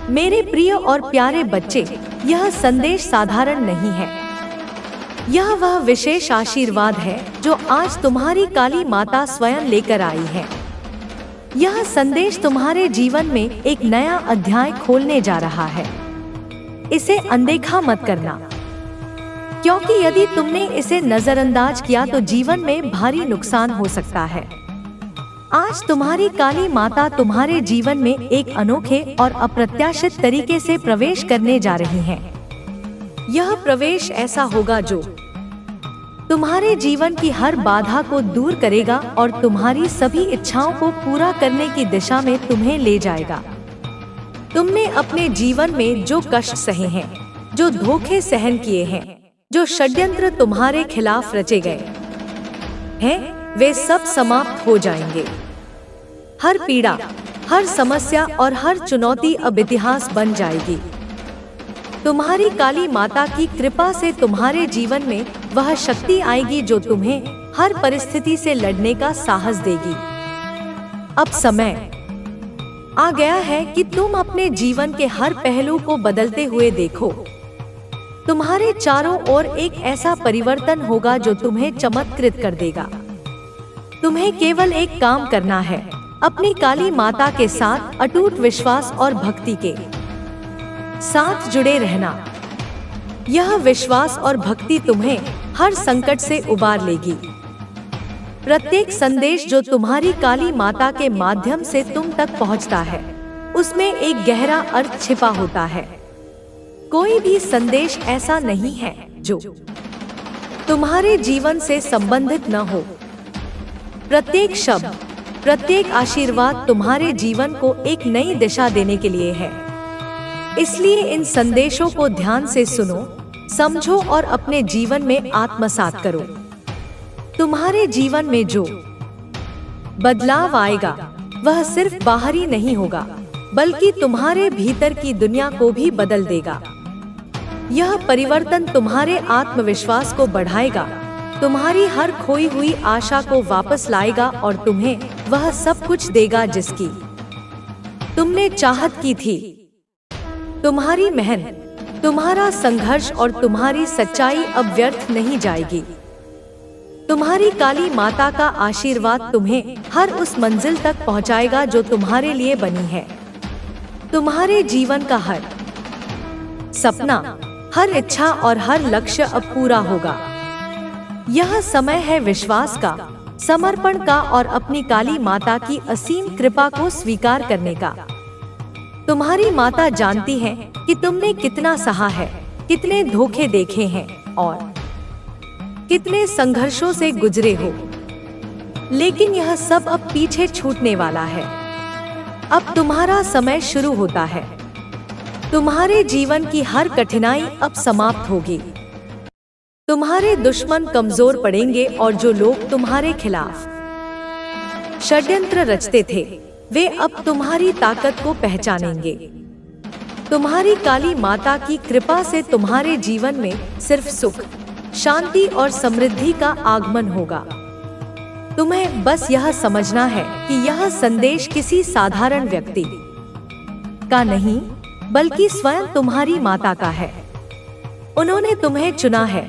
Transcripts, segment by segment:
मेरे प्रिय और प्यारे बच्चे, यह संदेश साधारण नहीं है। यह वह विशेष आशीर्वाद है जो आज तुम्हारी काली माता स्वयं लेकर आई है। यह संदेश तुम्हारे जीवन में एक नया अध्याय खोलने जा रहा है। इसे अनदेखा मत करना, क्योंकि यदि तुमने इसे नजरअंदाज किया तो जीवन में भारी नुकसान हो सकता है। आज तुम्हारी काली माता तुम्हारे जीवन में एक अनोखे और अप्रत्याशित तरीके से प्रवेश करने जा रही हैं। यह प्रवेश ऐसा होगा जो तुम्हारे जीवन की हर बाधा को दूर करेगा और तुम्हारी सभी इच्छाओं को पूरा करने की दिशा में तुम्हें ले जाएगा। तुमने अपने जीवन में जो कष्ट सहे हैं, जो धोखे सहन किए हैं, जो षड्यंत्र तुम्हारे खिलाफ रचे गए हैं, वे सब समाप्त हो जाएंगे। हर पीड़ा, हर समस्या और हर चुनौती अब इतिहास बन जाएगी। तुम्हारी काली माता की कृपा से तुम्हारे जीवन में वह शक्ति आएगी जो तुम्हें हर परिस्थिति से लड़ने का साहस देगी। अब समय आ गया है कि तुम अपने जीवन के हर पहलू को बदलते हुए देखो। तुम्हारे चारों ओर एक ऐसा परिवर्तन होगा जो तुम्हें चमत्कृत कर देगा। तुम्हें केवल एक काम करना है, अपनी काली माता के साथ अटूट विश्वास और भक्ति के साथ जुड़े रहना। यह विश्वास और भक्ति तुम्हें हर संकट से उबार लेगी। प्रत्येक संदेश जो तुम्हारी काली माता के माध्यम से तुम तक पहुंचता है, उसमें एक गहरा अर्थ छिपा होता है। कोई भी संदेश ऐसा नहीं है जो तुम्हारे जीवन से संबंधित न हो। प्रत्येक शब्द, प्रत्येक आशीर्वाद तुम्हारे जीवन को एक नई दिशा देने के लिए है। इसलिए इन संदेशों को ध्यान से सुनो, समझो और अपने जीवन में आत्मसात करो। तुम्हारे जीवन में जो बदलाव आएगा वह सिर्फ बाहरी नहीं होगा, बल्कि तुम्हारे भीतर की दुनिया को भी बदल देगा। यह परिवर्तन तुम्हारे आत्मविश्वास को बढ़ाएगा, तुम्हारी हर खोई हुई आशा को वापस लाएगा और तुम्हें वह सब कुछ देगा जिसकी तुमने चाहत की थी। तुम्हारी मेहनत, तुम्हारा संघर्ष और तुम्हारी सच्चाई अब व्यर्थ नहीं जाएगी। तुम्हारी काली माता का आशीर्वाद तुम्हें हर उस मंजिल तक पहुंचाएगा जो तुम्हारे लिए बनी है। तुम्हारे जीवन का हर सपना, हर इच्छा और हर लक्ष्य अब पूरा होगा। यह समय है विश्वास का, समर्पण का और अपनी काली माता की असीम कृपा को स्वीकार करने का। तुम्हारी माता जानती है कि तुमने कितना सहा है, कितने धोखे देखे हैं और कितने संघर्षों से गुजरे हो। लेकिन यह सब अब पीछे छूटने वाला है। अब तुम्हारा समय शुरू होता है। तुम्हारे जीवन की हर कठिनाई अब समाप्त होगी। तुम्हारे दुश्मन कमजोर पड़ेंगे और जो लोग तुम्हारे खिलाफ षड्यंत्र रचते थे, वे अब तुम्हारी ताकत को पहचानेंगे। तुम्हारी काली माता की कृपा से तुम्हारे जीवन में सिर्फ सुख, शांति और समृद्धि का आगमन होगा। तुम्हें बस यह समझना है कि यह संदेश किसी साधारण व्यक्ति का नहीं, बल्कि स्वयं तुम्हारी माता का है। उन्होंने तुम्हें चुना है,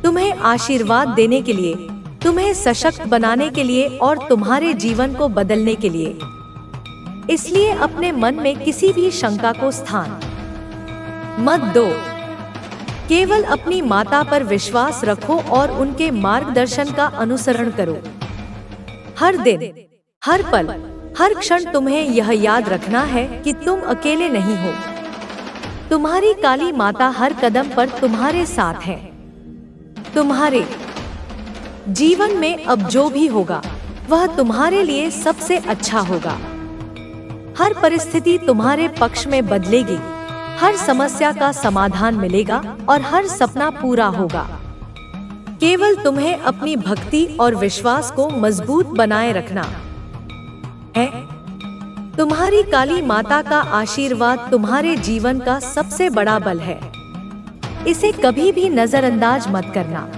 तुम्हें आशीर्वाद देने के लिए, तुम्हें सशक्त बनाने के लिए और तुम्हारे जीवन को बदलने के लिए। इसलिए अपने मन में किसी भी शंका को स्थान मत दो। केवल अपनी माता पर विश्वास रखो और उनके मार्गदर्शन का अनुसरण करो। हर दिन, हर पल, हर क्षण तुम्हें यह याद रखना है कि तुम अकेले नहीं हो। तुम्हारी काली माता हर कदम पर तुम्हारे साथ है। तुम्हारे जीवन में अब जो भी होगा वह तुम्हारे लिए सबसे अच्छा होगा। हर परिस्थिति तुम्हारे पक्ष में बदलेगी, हर समस्या का समाधान मिलेगा और हर सपना पूरा होगा। केवल तुम्हें अपनी भक्ति और विश्वास को मजबूत बनाए रखना है। तुम्हारी काली माता का आशीर्वाद तुम्हारे जीवन का सबसे बड़ा बल है। इसे कभी भी नजरअंदाज मत करना।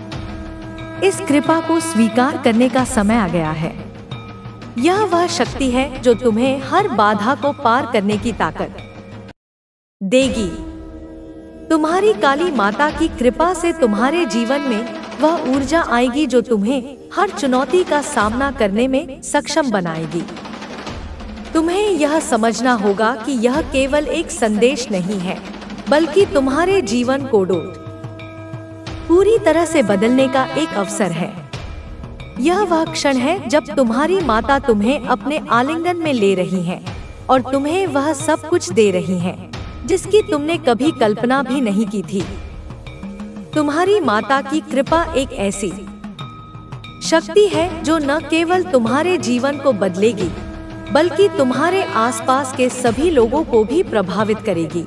इस कृपा को स्वीकार करने का समय आ गया है। यह वह शक्ति है जो तुम्हें हर बाधा को पार करने की ताकत देगी। तुम्हारी काली माता की कृपा से तुम्हारे जीवन में वह ऊर्जा आएगी जो तुम्हें हर चुनौती का सामना करने में सक्षम बनाएगी। तुम्हें यह समझना होगा कि यह केवल एक संदेश नहीं है, बल्कि तुम्हारे जीवन को पूरी तरह से बदलने का एक अवसर है। यह वह क्षण है जब तुम्हारी माता तुम्हें अपने आलिंगन में ले रही हैं और तुम्हें वह सब कुछ दे रही हैं जिसकी तुमने कभी कल्पना भी नहीं की थी। तुम्हारी माता की कृपा एक ऐसी शक्ति है जो न केवल तुम्हारे जीवन को बदलेगी, बल्कि तुम्हारे आसपास के सभी लोगों को भी प्रभावित करेगी।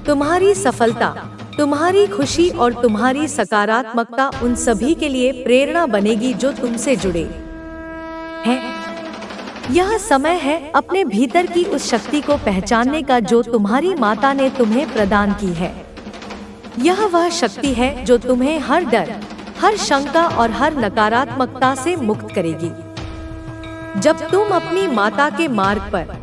तुम्हारी सफलता, तुम्हारी खुशी और तुम्हारी सकारात्मकता उन सभी के लिए प्रेरणा बनेगी जो तुमसे जुड़े हैं। यह समय है अपने भीतर की उस शक्ति को पहचानने का जो तुम्हारी माता ने तुम्हें प्रदान की है। यह वह शक्ति है जो तुम्हें हर डर, हर शंका और हर नकारात्मकता से मुक्त करेगी। जब तुम अपनी माता के मार्ग पर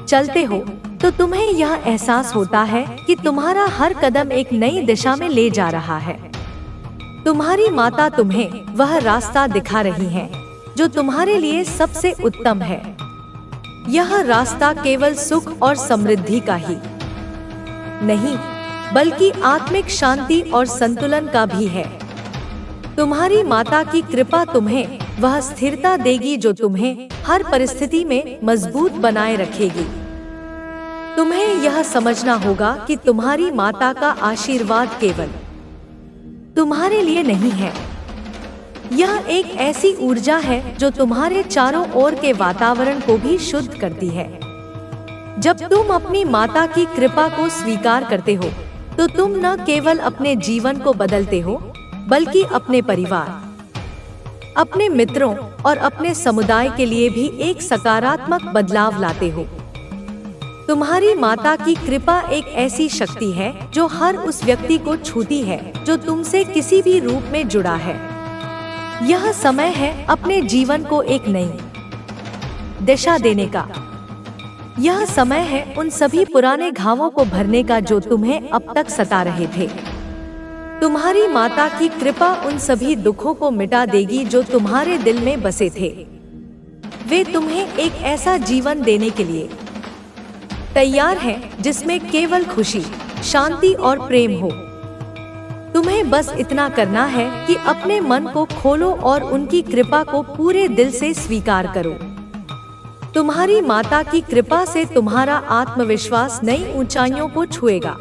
चलते हो तो तुम्हें यह एहसास होता है कि तुम्हारा हर कदम एक नई दिशा में ले जा रहा है। तुम्हारी माता तुम्हें वह रास्ता दिखा रही है जो तुम्हारे लिए सबसे उत्तम है। यह रास्ता केवल सुख और समृद्धि का ही नहीं, बल्कि आत्मिक शांति और संतुलन का भी है। तुम्हारी माता की कृपा तुम्हें वह स्थिरता देगी जो तुम्हें हर परिस्थिति में मजबूत बनाए रखेगी। तुम्हें यह समझना होगा कि तुम्हारी माता का आशीर्वाद केवल तुम्हारे लिए नहीं है। यह एक ऐसी ऊर्जा है जो तुम्हारे चारों ओर के वातावरण को भी शुद्ध करती है। जब तुम अपनी माता की कृपा को स्वीकार करते हो तो तुम न केवल अपने जीवन को बदलते हो, बल्कि अपने परिवार, अपने मित्रों और अपने समुदाय के लिए भी एक सकारात्मक बदलाव लाते हो। तुम्हारी माता की कृपा एक ऐसी शक्ति है जो हर उस व्यक्ति को छूती है जो तुमसे किसी भी रूप में जुड़ा है। यह समय है अपने जीवन को एक नई दिशा देने का। यह समय है उन सभी पुराने घावों को भरने का जो तुम्हें अब तक सता रहे थे। तुम्हारी माता की कृपा उन सभी दुखों को मिटा देगी जो तुम्हारे दिल में बसे थे। वे तुम्हें एक ऐसा जीवन देने के लिए तैयार हैं जिसमें केवल खुशी, शांति और प्रेम हो। तुम्हें बस इतना करना है कि अपने मन को खोलो और उनकी कृपा को पूरे दिल से स्वीकार करो। तुम्हारी माता की कृपा से तुम्हारा आत्मविश्वास नई ऊंचाइयों को छुएगा।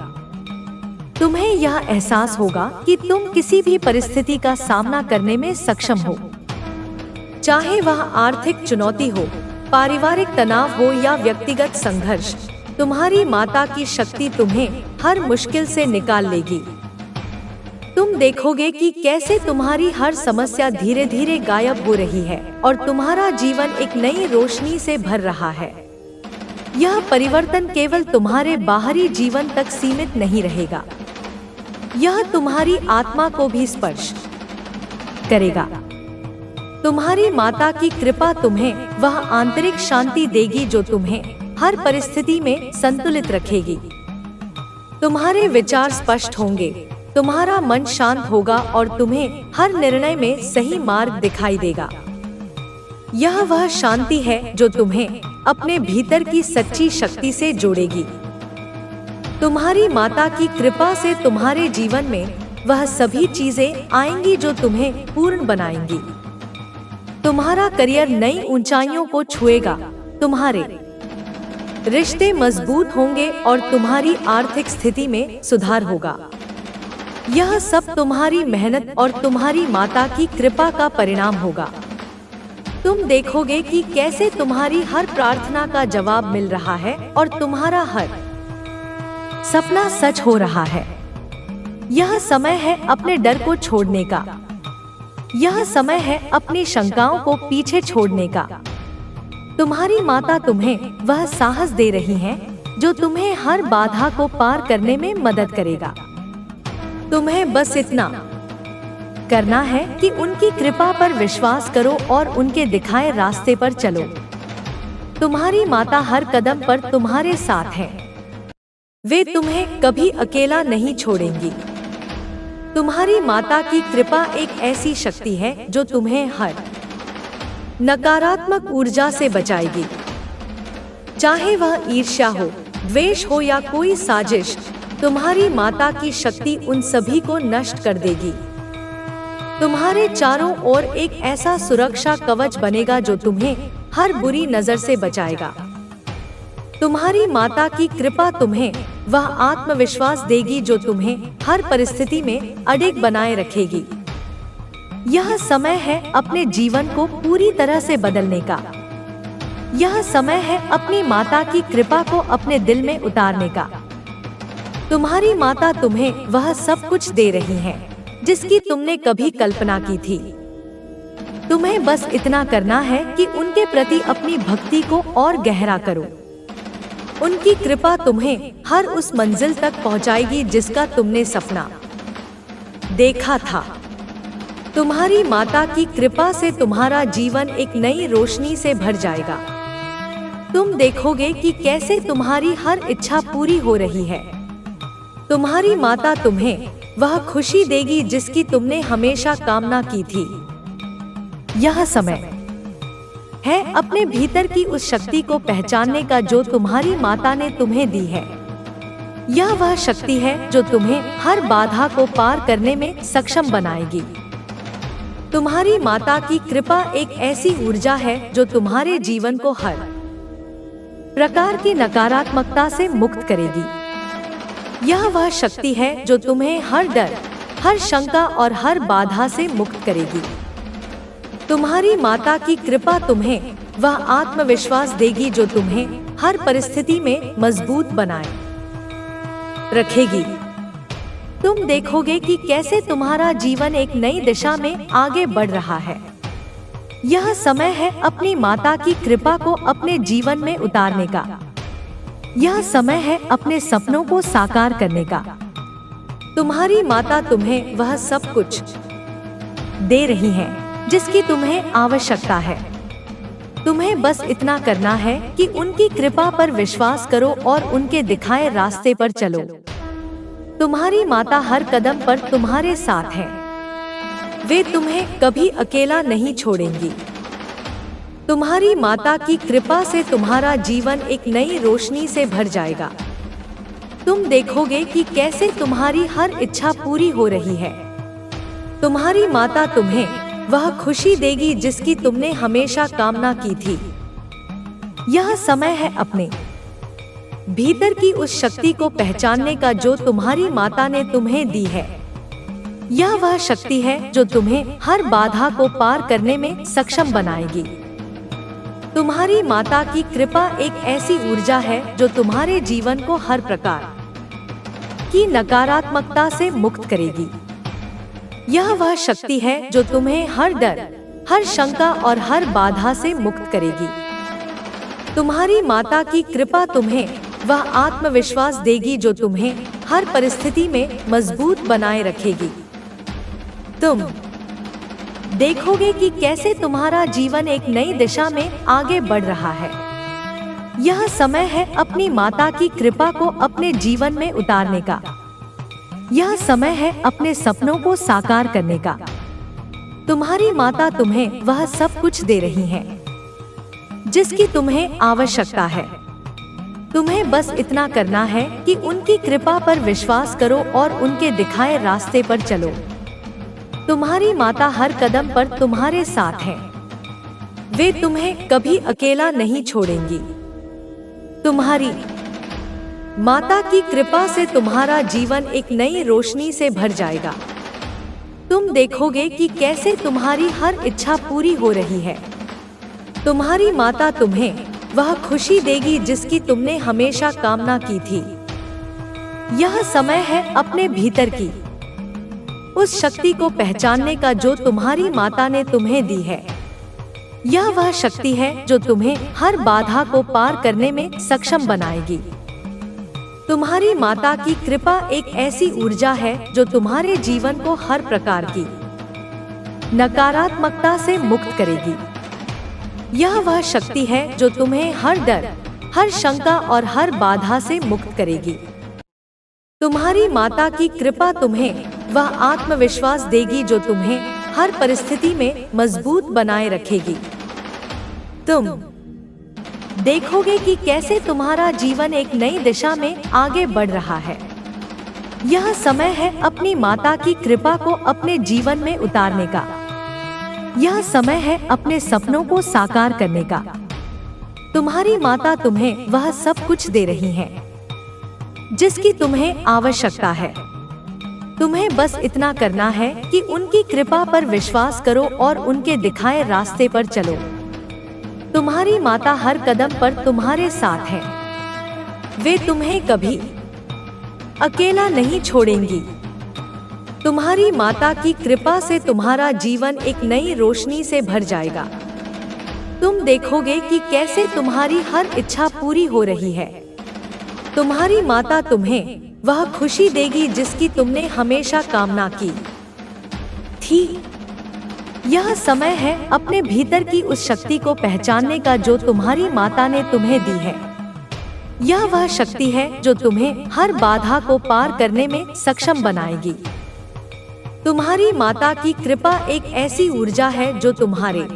तुम्हें यह एहसास होगा कि तुम किसी भी परिस्थिति का सामना करने में सक्षम हो, चाहे वह आर्थिक चुनौती हो, पारिवारिक तनाव हो या व्यक्तिगत संघर्ष। तुम्हारी माता की शक्ति तुम्हें हर मुश्किल से निकाल लेगी। तुम देखोगे कि कैसे तुम्हारी हर समस्या धीरे धीरे गायब हो रही है और तुम्हारा जीवन एक नई रोशनी से भर रहा है। यह परिवर्तन केवल तुम्हारे बाहरी जीवन तक सीमित नहीं रहेगा, यह तुम्हारी आत्मा को भी स्पर्श करेगा। तुम्हारी माता की कृपा तुम्हें वह आंतरिक शांति देगी जो तुम्हें हर परिस्थिति में संतुलित रखेगी। तुम्हारे विचार स्पष्ट होंगे, तुम्हारा मन शांत होगा और तुम्हें हर निर्णय में सही मार्ग दिखाई देगा। यह वह शांति है जो तुम्हें अपने भीतर की सच्ची शक्ति से जोड़ेगी। तुम्हारी माता की कृपा से तुम्हारे जीवन में वह सभी चीजें आएंगी जो तुम्हें पूर्ण बनाएंगी। तुम्हारा करियर नई ऊंचाइयों को छुएगा, तुम्हारे रिश्ते मजबूत होंगे और तुम्हारी आर्थिक स्थिति में सुधार होगा। यह सब तुम्हारी मेहनत और तुम्हारी माता की कृपा का परिणाम होगा। तुम देखोगे कि कैसे तुम्हारी हर प्रार्थना का जवाब मिल रहा है और तुम्हारा हर सपना सच हो रहा है। यह समय है अपने डर को छोड़ने का। यह समय है अपनी शंकाओं को पीछे छोड़ने का। तुम्हारी माता तुम्हें वह साहस दे रही हैं जो तुम्हें हर बाधा को पार करने में मदद करेगा। तुम्हें बस इतना करना है कि उनकी कृपा पर विश्वास करो और उनके दिखाए रास्ते पर चलो। तुम्हारी माता हर कदम पर तुम्हारे साथ है। वे तुम्हें कभी अकेला नहीं छोड़ेंगी। तुम्हारी माता की कृपा एक ऐसी शक्ति है जो तुम्हें हर नकारात्मक ऊर्जा से बचाएगी। चाहे वह ईर्ष्या हो, द्वेष हो या कोई साजिश, तुम्हारी माता की शक्ति उन सभी को नष्ट कर देगी। तुम्हारे चारों ओर एक ऐसा सुरक्षा कवच बनेगा जो तुम्हें हर बुरी नजर से बचाएगा। तुम्हारी माता की कृपा तुम्हें वह आत्मविश्वास देगी जो तुम्हें हर परिस्थिति में अडिग बनाए रखेगी। यह समय है अपने जीवन को पूरी तरह से बदलने का। यह समय है अपनी माता की कृपा को अपने दिल में उतारने का। तुम्हारी माता तुम्हें वह सब कुछ दे रही है जिसकी तुमने कभी कल्पना की थी। तुम्हें बस इतना करना है कि उनके प्रति अपनी भक्ति को और गहरा करो। उनकी कृपा तुम्हें हर उस मंजिल तक पहुंचाएगी जिसका तुमने सपना देखा था। तुम्हारी माता की कृपा से तुम्हारा जीवन एक नई रोशनी से भर जाएगा। तुम देखोगे कि कैसे तुम्हारी हर इच्छा पूरी हो रही है। तुम्हारी माता तुम्हें वह खुशी देगी जिसकी तुमने हमेशा कामना की थी। यह समय है अपने भीतर की उस शक्ति को पहचानने का जो तुम्हारी माता ने तुम्हें दी है। यह वह शक्ति है जो तुम्हें हर बाधा को पार करने में सक्षम बनाएगी। तुम्हारी माता की कृपा एक ऐसी ऊर्जा है जो तुम्हारे जीवन को हर प्रकार की नकारात्मकता से मुक्त करेगी। यह वह शक्ति है जो तुम्हें हर डर, हर शंका और हर बाधा से मुक्त करेगी। तुम्हारी माता की कृपा तुम्हें वह आत्मविश्वास देगी जो तुम्हें हर परिस्थिति में मजबूत बनाए रखेगी। तुम देखोगे कि कैसे तुम्हारा जीवन एक नई दिशा में आगे बढ़ रहा है। यह समय है अपनी माता की कृपा को अपने जीवन में उतारने का। यह समय है अपने सपनों को साकार करने का। तुम्हारी माता तुम्हें वह सब कुछ दे रही है जिसकी तुम्हें आवश्यकता है। तुम्हें बस इतना करना है कि उनकी कृपा पर विश्वास करो और उनके दिखाए रास्ते पर चलो। तुम्हारी माता हर कदम पर तुम्हारे साथ है। वे तुम्हें कभी अकेला नहीं छोड़ेंगी। तुम्हारी माता की कृपा से तुम्हारा जीवन एक नई रोशनी से भर जाएगा। तुम देखोगे कि कैसे तुम्हारी हर इच्छा पूरी हो रही है। तुम्हारी माता तुम्हें वह खुशी देगी जिसकी तुमने हमेशा कामना की थी। यह समय है अपने भीतर की उस शक्ति को पहचानने का जो तुम्हारी माता ने तुम्हें दी है। यह वह शक्ति है जो तुम्हें हर बाधा को पार करने में सक्षम बनाएगी। तुम्हारी माता की कृपा एक ऐसी ऊर्जा है जो तुम्हारे जीवन को हर प्रकार की नकारात्मकता से मुक्त करेगी। यह वह शक्ति है जो तुम्हें हर डर, हर शंका और हर बाधा से मुक्त करेगी। तुम्हारी माता की कृपा तुम्हें वह आत्मविश्वास देगी जो तुम्हें हर परिस्थिति में मजबूत बनाए रखेगी। तुम देखोगे कि कैसे तुम्हारा जीवन एक नई दिशा में आगे बढ़ रहा है। यह समय है अपनी माता की कृपा को अपने जीवन में उतारने का। यह समय है अपने सपनों को साकार करने का। तुम्हारी माता तुम्हें वह सब कुछ दे रही है जिसकी तुम्हें आवश्यकता है। तुम्हें बस इतना करना है कि उनकी कृपा पर विश्वास करो और उनके दिखाए रास्ते पर चलो। तुम्हारी माता हर कदम पर तुम्हारे साथ है। वे तुम्हें कभी अकेला नहीं छोड़ेंगी। तुम्हारी माता की कृपा से तुम्हारा जीवन एक नई रोशनी से भर जाएगा। तुम देखोगे कि कैसे तुम्हारी हर इच्छा पूरी हो रही है। तुम्हारी माता तुम्हें वह खुशी देगी जिसकी तुमने हमेशा कामना की थी। यह समय है अपने भीतर की उस शक्ति को पहचानने का जो तुम्हारी माता ने तुम्हें दी है। यह वह शक्ति है जो तुम्हें हर बाधा को पार करने में सक्षम बनाएगी। तुम्हारी माता की कृपा एक ऐसी ऊर्जा है जो तुम्हारे जीवन को हर प्रकार की नकारात्मकता से मुक्त करेगी। यह वह शक्ति है जो तुम्हें हर डर, हर शंका और हर बाधा से मुक्त करेगी। तुम्हारी माता की कृपा तुम्हें वह आत्मविश्वास देगी जो तुम्हें हर परिस्थिति में मजबूत बनाए रखेगी। तुम देखोगे कि कैसे तुम्हारा जीवन एक नई दिशा में आगे बढ़ रहा है। यह समय है अपनी माता की कृपा को अपने जीवन में उतारने का। यह समय है अपने सपनों को साकार करने का। तुम्हारी माता तुम्हें वह सब कुछ दे रही है जिसकी तुम्हें आवश्यकता है। तुम्हें बस इतना करना है कि उनकी कृपा पर विश्वास करो और उनके दिखाए रास्ते पर चलो। तुम्हारी माता हर कदम पर तुम्हारे साथ है। वे तुम्हें कभी अकेला नहीं छोड़ेंगी। तुम्हारी माता की कृपा से तुम्हारा जीवन एक नई रोशनी से भर जाएगा। तुम देखोगे कि कैसे तुम्हारी हर इच्छा पूरी हो रही है। तुम्हारी माता तुम्हें वह खुशी देगी जिसकी तुमने हमेशा कामना की थी। यह समय है अपने भीतर की उस शक्ति को पहचानने का जो तुम्हारी माता ने तुम्हें दी है। यह वह शक्ति है जो तुम्हें हर बाधा को पार करने में सक्षम बनाएगी। तुम्हारी माता की कृपा एक ऐसी ऊर्जा है जो तुम्हारे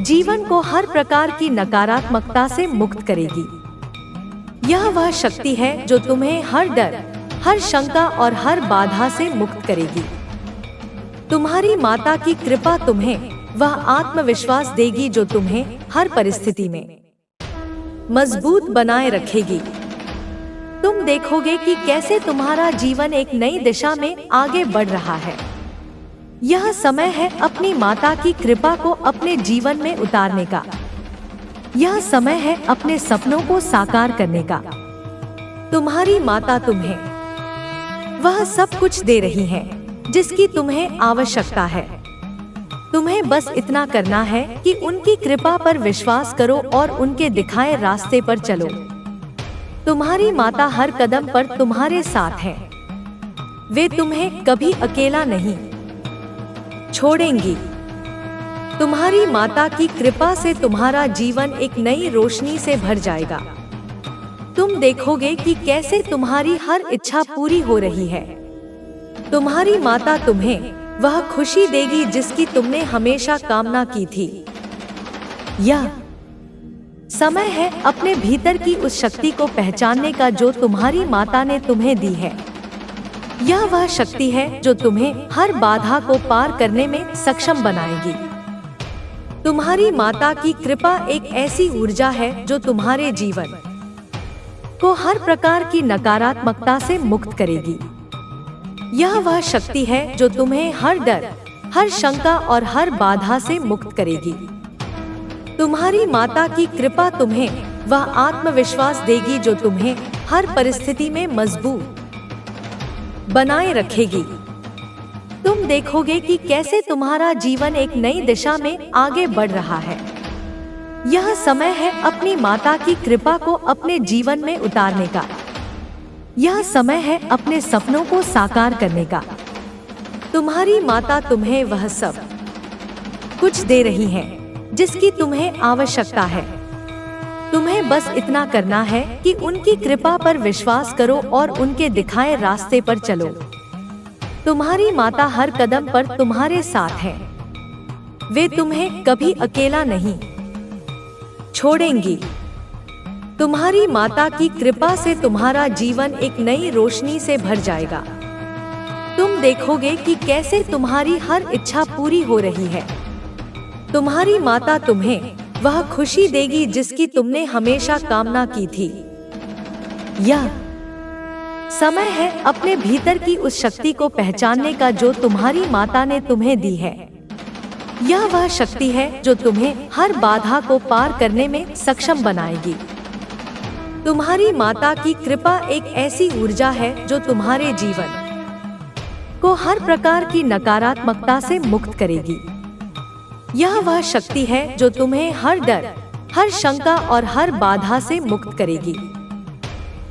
जीवन को हर प्रकार की नकारात्मकता से मुक्त करेगी। यह वह शक्ति है जो तुम्हें हर डर, हर शंका और हर बाधा से मुक्त करेगी। तुम्हारी माता की कृपा तुम्हें वह आत्मविश्वास देगी जो तुम्हें हर परिस्थिति में मजबूत बनाए रखेगी। तुम देखोगे कि कैसे तुम्हारा जीवन एक नई दिशा में आगे बढ़ रहा है। यह समय है अपनी माता की कृपा को अपने जीवन में उतारने का। यह समय है अपने सपनों को साकार करने का। तुम्हारी माता तुम्हें वह सब कुछ दे रही है जिसकी तुम्हें आवश्यकता है। तुम्हें बस इतना करना है कि उनकी कृपा पर विश्वास करो और उनके दिखाए रास्ते पर चलो। तुम्हारी माता हर कदम पर तुम्हारे साथ है। वे तुम्हें कभी अकेला नहीं छोड़ेंगी। तुम्हारी माता की कृपा से तुम्हारा जीवन एक नई रोशनी से भर जाएगा। तुम देखोगे कि कैसे तुम्हारी हर इच्छा पूरी हो रही है। तुम्हारी माता तुम्हें वह खुशी देगी जिसकी तुमने हमेशा कामना की थी। यह समय है अपने भीतर की उस शक्ति को पहचानने का जो तुम्हारी माता ने तुम्हें दी है। यह वह शक्ति है जो तुम्हें हर बाधा को पार करने में सक्षम बनाएगी। तुम्हारी माता की कृपा एक ऐसी ऊर्जा है जो तुम्हारे जीवन को हर प्रकार की नकारात्मकता से मुक्त करेगी। यह वह शक्ति है जो तुम्हें हर डर, हर शंका और हर बाधा से मुक्त करेगी। तुम्हारी माता की कृपा तुम्हें वह आत्मविश्वास देगी जो तुम्हें हर परिस्थिति में मजबूत बनाए रखेगी। तुम देखोगे कि कैसे तुम्हारा जीवन एक नई दिशा में आगे बढ़ रहा है। यह समय है अपनी माता की कृपा को अपने जीवन में उतारने का। यह समय है अपने सपनों को साकार करने का। तुम्हारी माता तुम्हें वह सब कुछ दे रही है जिसकी तुम्हें आवश्यकता है। तुम्हें बस इतना करना है कि उनकी कृपा पर विश्वास करो और उनके दिखाए रास्ते पर चलो। तुम्हारी माता हर कदम पर तुम्हारे साथ है। वे तुम्हें कभी अकेला नहीं छोड़ेंगी। तुम्हारी माता की कृपा से तुम्हारा जीवन एक नई रोशनी से भर जाएगा। तुम देखोगे कि कैसे तुम्हारी हर इच्छा पूरी हो रही है। तुम्हारी माता तुम्हें वह खुशी देगी जिसकी तुमने हमेशा कामना की थी। यह समय है अपने भीतर की उस शक्ति को पहचानने का जो तुम्हारी माता ने तुम्हें दी है। यह वह शक्ति है जो तुम्हें हर बाधा को पार करने में सक्षम बनाएगी। तुम्हारी माता की कृपा एक ऐसी ऊर्जा है जो तुम्हारे जीवन को हर प्रकार की नकारात्मकता से मुक्त करेगी। यह वह शक्ति है जो तुम्हें हर डर, हर शंका और हर बाधा से मुक्त करेगी।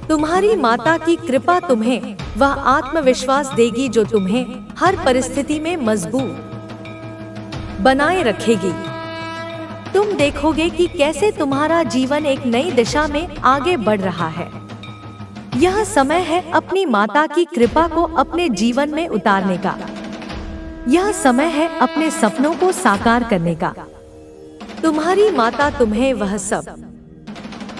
तुम्हारी माता की कृपा तुम्हें वह आत्मविश्वास देगी जो तुम्हें हर परिस्थिति में मजबूत बनाए रखेगी। तुम देखोगे कि कैसे तुम्हारा जीवन एक नई दिशा में आगे बढ़ रहा है। यह समय है अपनी माता की कृपा को अपने जीवन में उतारने का। यह समय है अपने सपनों को साकार करने का। तुम्हारी माता तुम्हें वह सब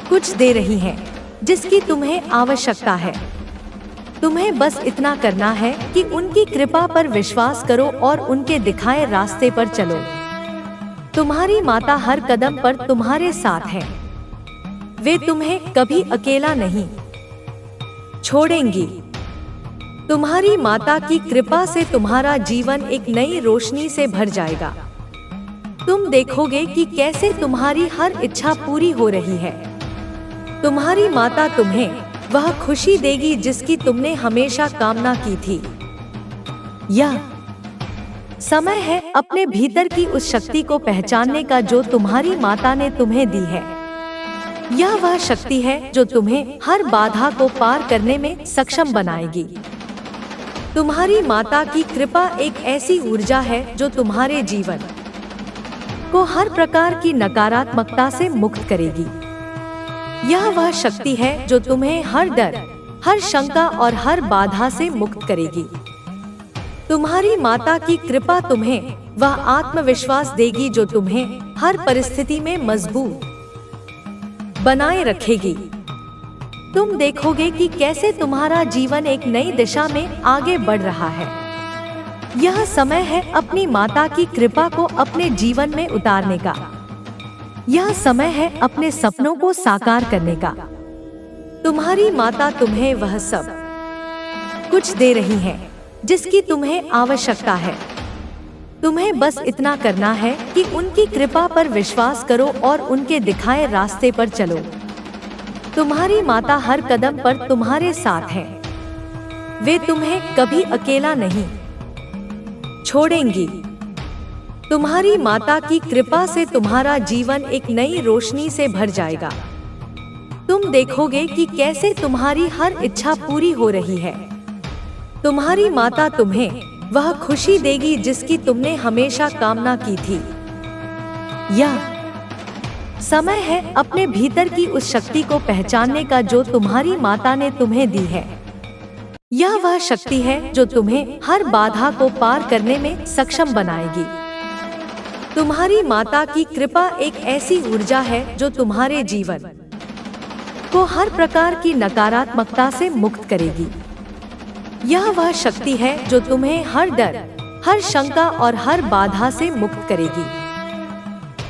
कुछ दे रही है जिसकी तुम्हें आवश्यकता है। तुम्हें बस इतना करना है कि उनकी कृपा पर विश्वास करो और उनके दिखाए रास्ते पर चलो। तुम्हारी माता हर कदम पर तुम्हारे साथ है। वे तुम्हें कभी अकेला नहीं छोड़ेंगी। तुम्हारी माता की कृपा से तुम्हारा जीवन एक नई रोशनी से भर जाएगा। तुम देखोगे कि कैसे तुम्हारी हर इच्छा पूरी हो रही है। तुम्हारी माता तुम्हें वह खुशी देगी जिसकी तुमने हमेशा कामना की थी। यह समय है अपने भीतर की उस शक्ति को पहचानने का जो तुम्हारी माता ने तुम्हें दी है। यह वह शक्ति है जो तुम्हें हर बाधा को पार करने में सक्षम बनाएगी। तुम्हारी माता की कृपा एक ऐसी ऊर्जा है जो तुम्हारे जीवन को हर प्रकार की नकारात्मकता से मुक्त करेगी। यह वह शक्ति है जो तुम्हें हर डर, हर शंका और हर बाधा से मुक्त करेगी। तुम्हारी माता की कृपा तुम्हें वह आत्मविश्वास देगी जो तुम्हें हर परिस्थिति में मजबूत बनाए रखेगी। तुम देखोगे कि कैसे तुम्हारा जीवन एक नई दिशा में आगे बढ़ रहा है। यह समय है अपनी माता की कृपा को अपने जीवन में उतारने का। यह समय है अपने सपनों को साकार करने का। तुम्हारी माता तुम्हें वह सब कुछ दे रही है जिसकी तुम्हें आवश्यकता है। तुम्हें बस इतना करना है कि उनकी कृपा पर विश्वास करो और उनके दिखाए रास्ते पर चलो। तुम्हारी माता हर कदम पर तुम्हारे साथ है। वे तुम्हें कभी अकेला नहीं छोड़ेंगी। तुम्हारी माता की कृपा से तुम्हारा जीवन एक नई रोशनी से भर जाएगा। तुम देखोगे कि कैसे तुम्हारी हर इच्छा पूरी हो रही है। तुम्हारी माता तुम्हें वह खुशी देगी जिसकी तुमने हमेशा कामना की थी। यह समय है अपने भीतर की उस शक्ति को पहचानने का जो तुम्हारी माता ने तुम्हें दी है। यह वह शक्ति है जो तुम्हें हर बाधा को पार करने में सक्षम बनाएगी। तुम्हारी माता की कृपा एक ऐसी ऊर्जा है जो तुम्हारे जीवन को हर प्रकार की नकारात्मकता से मुक्त करेगी। यह वह शक्ति है जो तुम्हें हर डर, हर शंका और हर बाधा से मुक्त करेगी।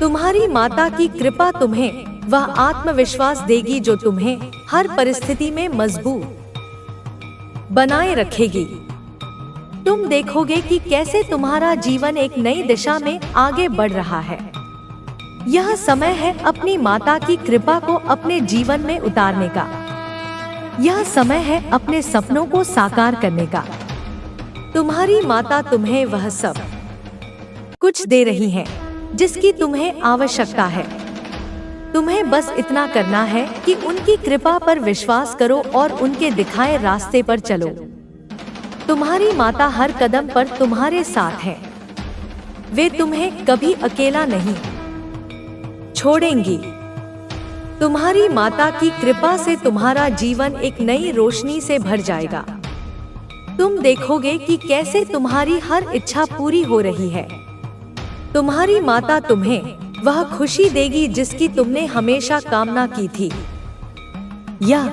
तुम्हारी माता की कृपा तुम्हें वह आत्मविश्वास देगी जो तुम्हें हर परिस्थिति में मजबूत बनाए रखेगी। तुम देखोगे कि कैसे तुम्हारा जीवन एक नई दिशा में आगे बढ़ रहा है। यह समय है अपनी माता की कृपा को अपने जीवन में उतारने का। यह समय है अपने सपनों को साकार करने का। तुम्हारी माता तुम्हें वह सब कुछ दे रही है जिसकी तुम्हें आवश्यकता है। तुम्हें बस इतना करना है कि उनकी कृपा पर विश्वास करो और उनके दिखाए रास्ते पर चलो। तुम्हारी माता हर कदम पर तुम्हारे साथ है। वे तुम्हें कभी अकेला नहीं छोड़ेंगी। तुम्हारी माता की कृपा से तुम्हारा जीवन एक नई रोशनी से भर जाएगा। तुम देखोगे कि कैसे तुम्हारी हर इच्छा पूरी हो रही है। तुम्हारी माता तुम्हें वह खुशी देगी जिसकी तुमने हमेशा कामना की थी। यह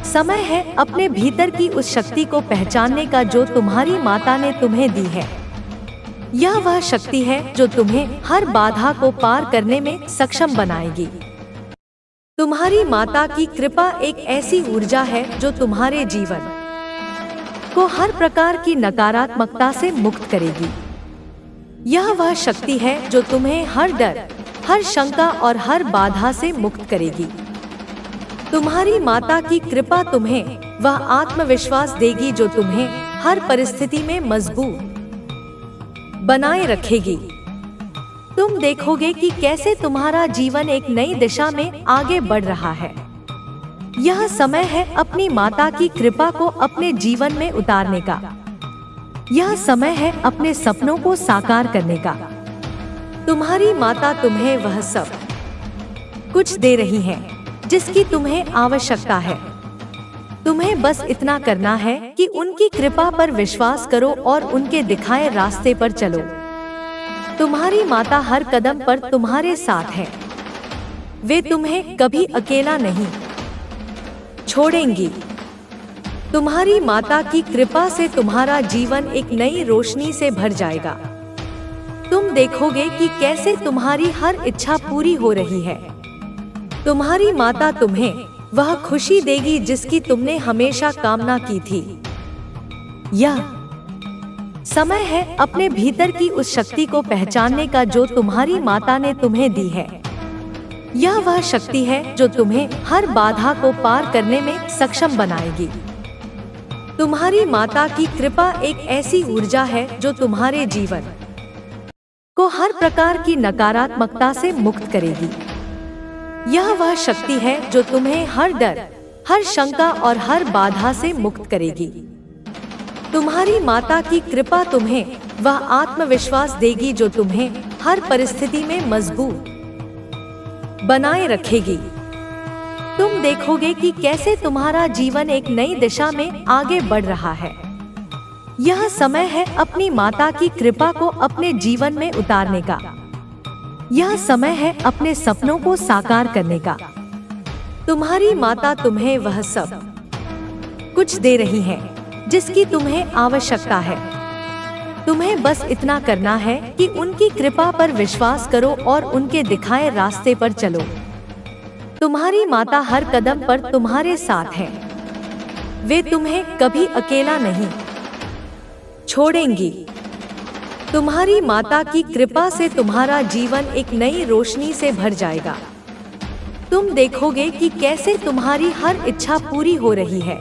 समय है अपने भीतर की उस शक्ति को पहचानने का जो तुम्हारी माता ने तुम्हें दी है। यह वह शक्ति है जो तुम्हें हर बाधा को पार करने में सक्षम बनाएगी। तुम्हारी माता की कृपा एक ऐसी ऊर्जा है जो तुम्हारे जीवन को हर प्रकार की नकारात्मकता से मुक्त करेगी। यह वह शक्ति है जो तुम्हें हर डर, हर शंका और हर बाधा से मुक्त करेगी। तुम्हारी माता की कृपा तुम्हें वह आत्मविश्वास देगी जो तुम्हें हर परिस्थिति में मजबूत बनाए रखेगी। तुम देखोगे कि कैसे तुम्हारा जीवन एक नई दिशा में आगे बढ़ रहा है। यह समय है अपनी माता की कृपा को अपने जीवन में उतारने का। यह समय है अपने सपनों को साकार करने का। तुम्हारी माता तुम्हें वह सब कुछ दे रही है जिसकी तुम्हें आवश्यकता है। तुम्हें बस इतना करना है कि उनकी कृपा पर विश्वास करो और उनके दिखाए रास्ते पर चलो। तुम्हारी माता हर कदम पर तुम्हारे साथ है। वे तुम्हें कभी अकेला नहीं छोड़ेंगी। तुम्हारी माता की कृपा से तुम्हारा जीवन एक नई रोशनी से भर जाएगा। तुम देखोगे कि कैसे तुम्हारी हर इच्छा पूरी हो रही है। तुम्हारी माता तुम्हें वह खुशी देगी जिसकी तुमने हमेशा कामना की थी। यह समय है अपने भीतर की उस शक्ति को पहचानने का जो तुम्हारी माता ने तुम्हें दी है। यह वह शक्ति है जो तुम्हें हर बाधा को पार करने में सक्षम बनाएगी। तुम्हारी माता की कृपा एक ऐसी ऊर्जा है जो तुम्हारे जीवन को हर प्रकार की नकारात्मकता से मुक्त करेगी। यह वह शक्ति है जो तुम्हें हर डर, हर शंका और हर बाधा से मुक्त करेगी। तुम्हारी माता की कृपा तुम्हें वह आत्मविश्वास देगी जो तुम्हें हर परिस्थिति में मजबूत बनाए रखेगी। तुम देखोगे कि कैसे तुम्हारा जीवन एक नई दिशा में आगे बढ़ रहा है। यह समय है अपनी माता की कृपा को अपने जीवन में उतारने का। यह समय है अपने सपनों को साकार करने का। तुम्हारी माता तुम्हें वह सब कुछ दे रही है जिसकी तुम्हें आवश्यकता है। तुम्हें बस इतना करना है कि उनकी कृपा पर विश्वास करो और उनके दिखाए रास्ते पर चलो। तुम्हारी माता हर कदम पर तुम्हारे साथ है। वे तुम्हें कभी अकेला नहीं छोड़ेंगी। तुम्हारी माता की कृपा से तुम्हारा जीवन एक नई रोशनी से भर जाएगा। तुम देखोगे कि कैसे तुम्हारी हर इच्छा पूरी हो रही है।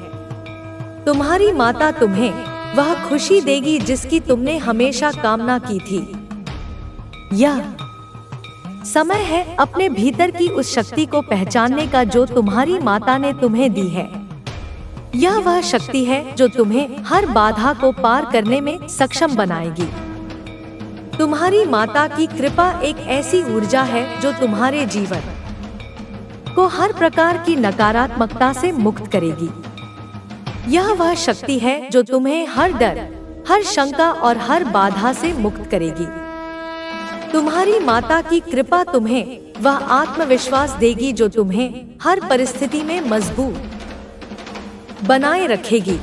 तुम्हारी माता तुम्हें वह खुशी देगी जिसकी तुमने हमेशा कामना की थी। यह समय है अपने भीतर की उस शक्ति को पहचानने का जो तुम्हारी माता ने तुम्हें दी है। यह वह शक्ति है जो तुम्हें हर बाधा को पार करने में सक्षम बनाएगी। तुम्हारी माता की कृपा एक ऐसी ऊर्जा है जो तुम्हारे जीवन को हर प्रकार की नकारात्मकता से मुक्त करेगी। यह वह शक्ति है जो तुम्हें हर डर, हर शंका और हर बाधा से मुक्त करेगी। तुम्हारी माता की कृपा तुम्हें वह आत्मविश्वास देगी जो तुम्हें हर परिस्थिति में मजबूत बनाए रखेगी।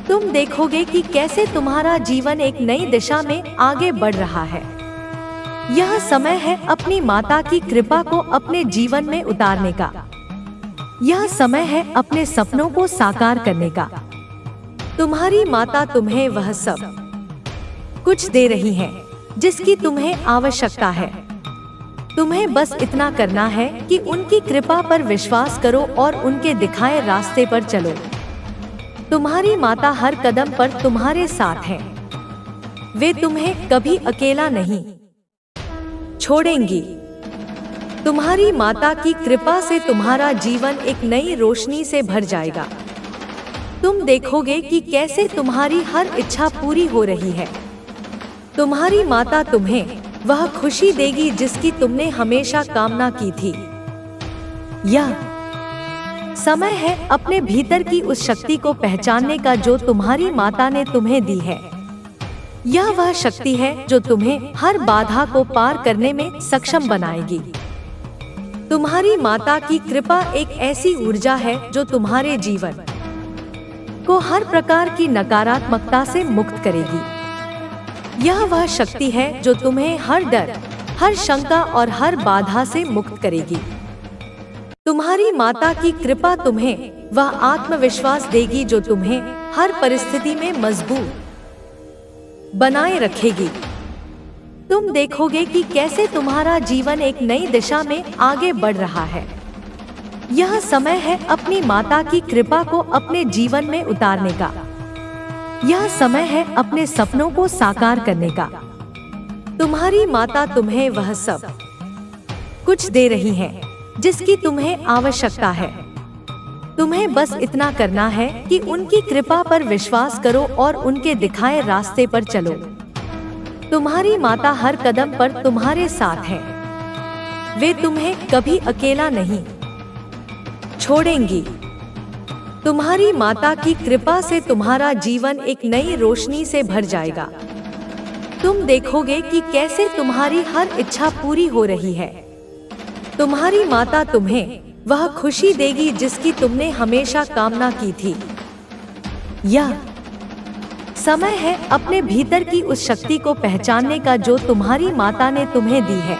तुम देखोगे कि कैसे तुम्हारा जीवन एक नई दिशा में आगे बढ़ रहा है। यह समय है अपनी माता की कृपा को अपने जीवन में उतारने का। यह समय है अपने सपनों को साकार करने का। तुम्हारी माता तुम्हें वह सब कुछ दे रही है जिसकी तुम्हें आवश्यकता है। तुम्हें बस इतना करना है कि उनकी कृपा पर विश्वास करो और उनके दिखाए रास्ते पर चलो। तुम्हारी माता हर कदम पर तुम्हारे साथ है। वे तुम्हें कभी अकेला नहीं छोड़ेंगी। तुम्हारी माता की कृपा से तुम्हारा जीवन एक नई रोशनी से भर जाएगा। तुम देखोगे कि कैसे तुम्हारी हर इच्छा पूरी हो रही है। तुम्हारी माता तुम्हें वह खुशी देगी जिसकी तुमने हमेशा कामना की थी। यह समय है अपने भीतर की उस शक्ति को पहचानने का जो तुम्हारी माता ने तुम्हें दी है। यह वह शक्ति है जो तुम्हें हर बाधा को पार करने में सक्षम बनाएगी। तुम्हारी माता की कृपा एक ऐसी ऊर्जा है जो तुम्हारे जीवन को हर प्रकार की नकारात्मकता से मुक्त करेगी। यह वह शक्ति है जो तुम्हें हर डर, हर शंका और हर बाधा से मुक्त करेगी। तुम्हारी माता की कृपा तुम्हें वह आत्मविश्वास देगी जो तुम्हें हर परिस्थिति में मजबूत बनाए रखेगी। तुम देखोगे कि कैसे तुम्हारा जीवन एक नई दिशा में आगे बढ़ रहा है। यह समय है अपनी माता की कृपा को अपने जीवन में उतारने का। यह समय है अपने सपनों को साकार करने का। तुम्हारी माता तुम्हें वह सब कुछ दे रही है जिसकी तुम्हें आवश्यकता है। तुम्हें बस इतना करना है कि उनकी कृपा पर विश्वास करो और उनके दिखाए रास्ते पर चलो। तुम्हारी माता हर कदम पर तुम्हारे साथ है। वे तुम्हें कभी अकेला नहीं छोड़ेंगी। तुम्हारी माता की कृपा से तुम्हारा जीवन एक नई रोशनी से भर जाएगा। तुम देखोगे कि कैसे तुम्हारी हर इच्छा पूरी हो रही है। तुम्हारी माता तुम्हें वह खुशी देगी जिसकी तुमने हमेशा कामना की थी। यह समय है अपने भीतर की उस शक्ति को पहचानने का जो तुम्हारी माता ने तुम्हें दी है।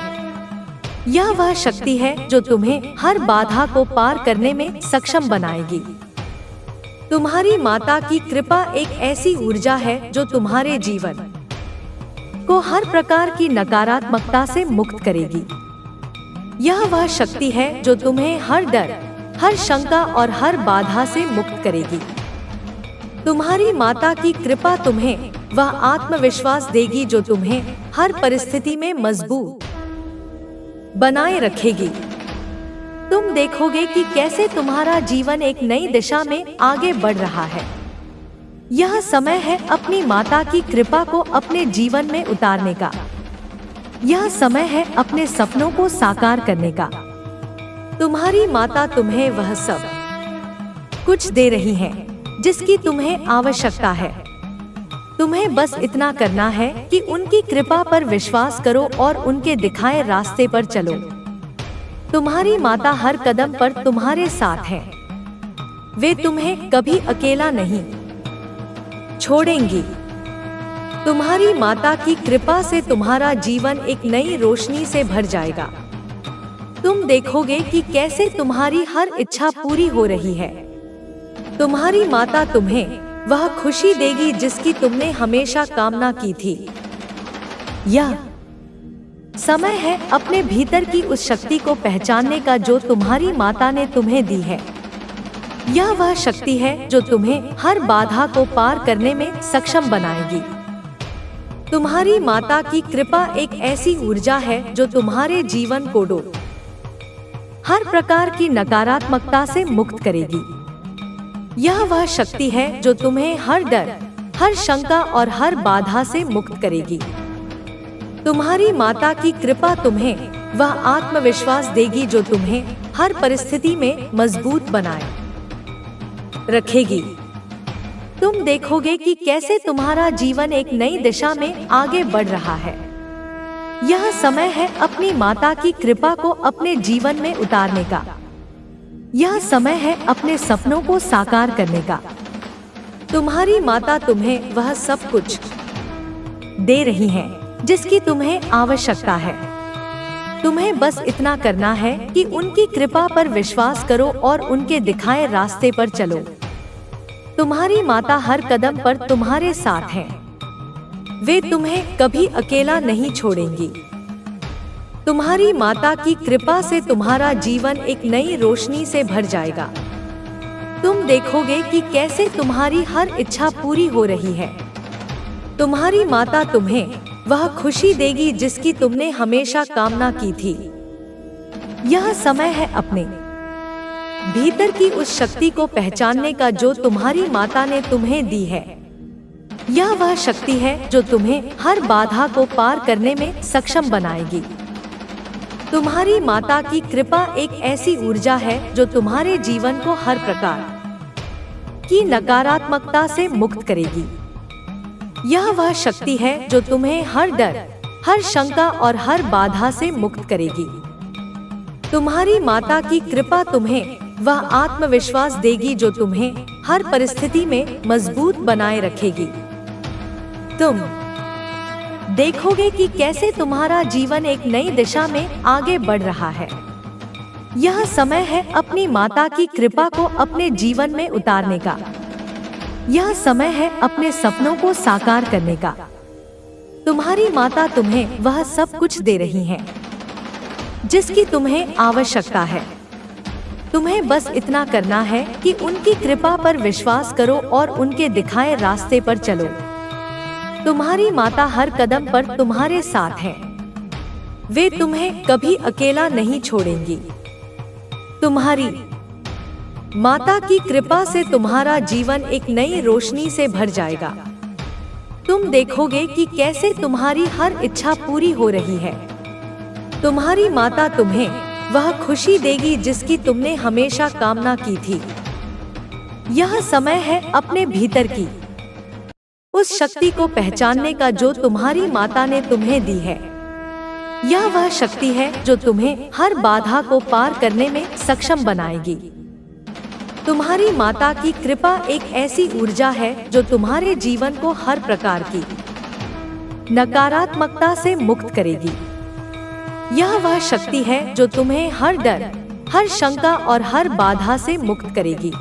यह वह शक्ति है जो तुम्हें हर बाधा को पार करने में सक्षम बनाएगी। तुम्हारी माता की कृपा एक ऐसी ऊर्जा है जो तुम्हारे जीवन को हर प्रकार की नकारात्मकता से मुक्त करेगी। यह वह शक्ति है जो तुम्हें हर डर, हर शंका और हर बाधा से मुक्त करेगी। तुम्हारी माता की कृपा तुम्हें वह आत्मविश्वास देगी जो तुम्हें हर परिस्थिति में मजबूत बनाए रखेगी। तुम देखोगे कि कैसे तुम्हारा जीवन एक नई दिशा में आगे बढ़ रहा है। यह समय है अपनी माता की कृपा को अपने जीवन में उतारने का। यह समय है अपने सपनों को साकार करने का। तुम्हारी माता तुम्हें वह सब कुछ दे रही है जिसकी तुम्हें आवश्यकता है। तुम्हें बस इतना करना है कि उनकी कृपा पर विश्वास करो और उनके दिखाए रास्ते पर चलो। तुम्हारी माता हर कदम पर तुम्हारे साथ है। वे तुम्हें कभी अकेला नहीं छोड़ेंगी। तुम्हारी माता की कृपा से तुम्हारा जीवन एक नई रोशनी से भर जाएगा। तुम देखोगे कि कैसे तुम्हारी हर इच्छा पूरी हो रही है। तुम्हारी माता तुम्हें वह खुशी देगी जिसकी तुमने हमेशा कामना की थी। यह समय है अपने भीतर की उस शक्ति को पहचानने का जो तुम्हारी माता ने तुम्हें दी है। यह वह शक्ति है जो तुम्हें हर बाधा को पार करने में सक्षम बनाएगी। तुम्हारी माता की कृपा एक ऐसी ऊर्जा है जो तुम्हारे जीवन को हर प्रकार की नकारात्मकता से मुक्त करेगी। यह वह शक्ति है जो तुम्हें हर डर, हर शंका और हर बाधा से मुक्त करेगी। तुम्हारी माता की कृपा तुम्हें वह आत्मविश्वास देगी जो तुम्हें हर परिस्थिति में मजबूत बनाए रखेगी। तुम देखोगे कि कैसे तुम्हारा जीवन एक नई दिशा में आगे बढ़ रहा है। यह समय है अपनी माता की कृपा को अपने जीवन में उतारने का। यह समय है अपने सपनों को साकार करने का। तुम्हारी माता तुम्हें वह सब कुछ दे रही है जिसकी तुम्हें आवश्यकता है। तुम्हें बस इतना करना है कि उनकी कृपा पर विश्वास करो और उनके दिखाए रास्ते पर चलो। तुम्हारी माता हर कदम पर तुम्हारे साथ है। वे तुम्हें कभी अकेला नहीं छोड़ेंगी। तुम्हारी माता की कृपा से तुम्हारा जीवन एक नई रोशनी से भर जाएगा। तुम देखोगे कि कैसे तुम्हारी हर इच्छा पूरी हो रही है। तुम्हारी माता तुम्हें वह खुशी देगी जिसकी तुमने हमेशा कामना की थी। यह समय है अपने भीतर की उस शक्ति को पहचानने का जो तुम्हारी माता ने तुम्हें दी है। यह वह शक्ति है जो तुम्हें हर बाधा को पार करने में सक्षम बनाएगी। तुम्हारी माता की कृपा एक ऐसी ऊर्जा है जो तुम्हारे जीवन को हर प्रकार की नकारात्मकता से मुक्त करेगी। यह वह शक्ति है जो तुम्हें हर डर, हर शंका और हर बाधा से मुक्त करेगी। तुम्हारी माता की कृपा तुम्हें वह आत्मविश्वास देगी जो तुम्हें हर परिस्थिति में मजबूत बनाए रखेगी। तुम देखोगे कि कैसे तुम्हारा जीवन एक नई दिशा में आगे बढ़ रहा है। यह समय है अपनी माता की कृपा को अपने जीवन में उतारने का। यह समय है अपने सपनों को साकार करने का। तुम्हारी माता तुम्हें वह सब कुछ दे रही है जिसकी तुम्हें आवश्यकता है। तुम्हें बस इतना करना है कि उनकी कृपा पर विश्वास करो और उनके दिखाए रास्ते पर चलो। तुम्हारी माता हर कदम पर तुम्हारे साथ है। वे तुम्हें कभी अकेला नहीं छोड़ेंगी। तुम्हारी माता की कृपा से तुम्हारा जीवन एक नई रोशनी से भर जाएगा। तुम देखोगे कि कैसे तुम्हारी हर इच्छा पूरी हो रही है। तुम्हारी माता तुम्हें वह खुशी देगी जिसकी तुमने हमेशा कामना की थी। यह समय है अपने भीतर की उस शक्ति को पहचानने का जो तुम्हारी माता ने तुम्हें दी है। यह वह शक्ति है जो तुम्हें हर बाधा को पार करने में सक्षम बनाएगी। तुम्हारी माता की कृपा एक ऐसी ऊर्जा है जो तुम्हारे जीवन को हर प्रकार की नकारात्मकता से मुक्त करेगी। यह वह शक्ति है जो तुम्हें हर डर, हर शंका और हर बाधा से मुक्त करेगी।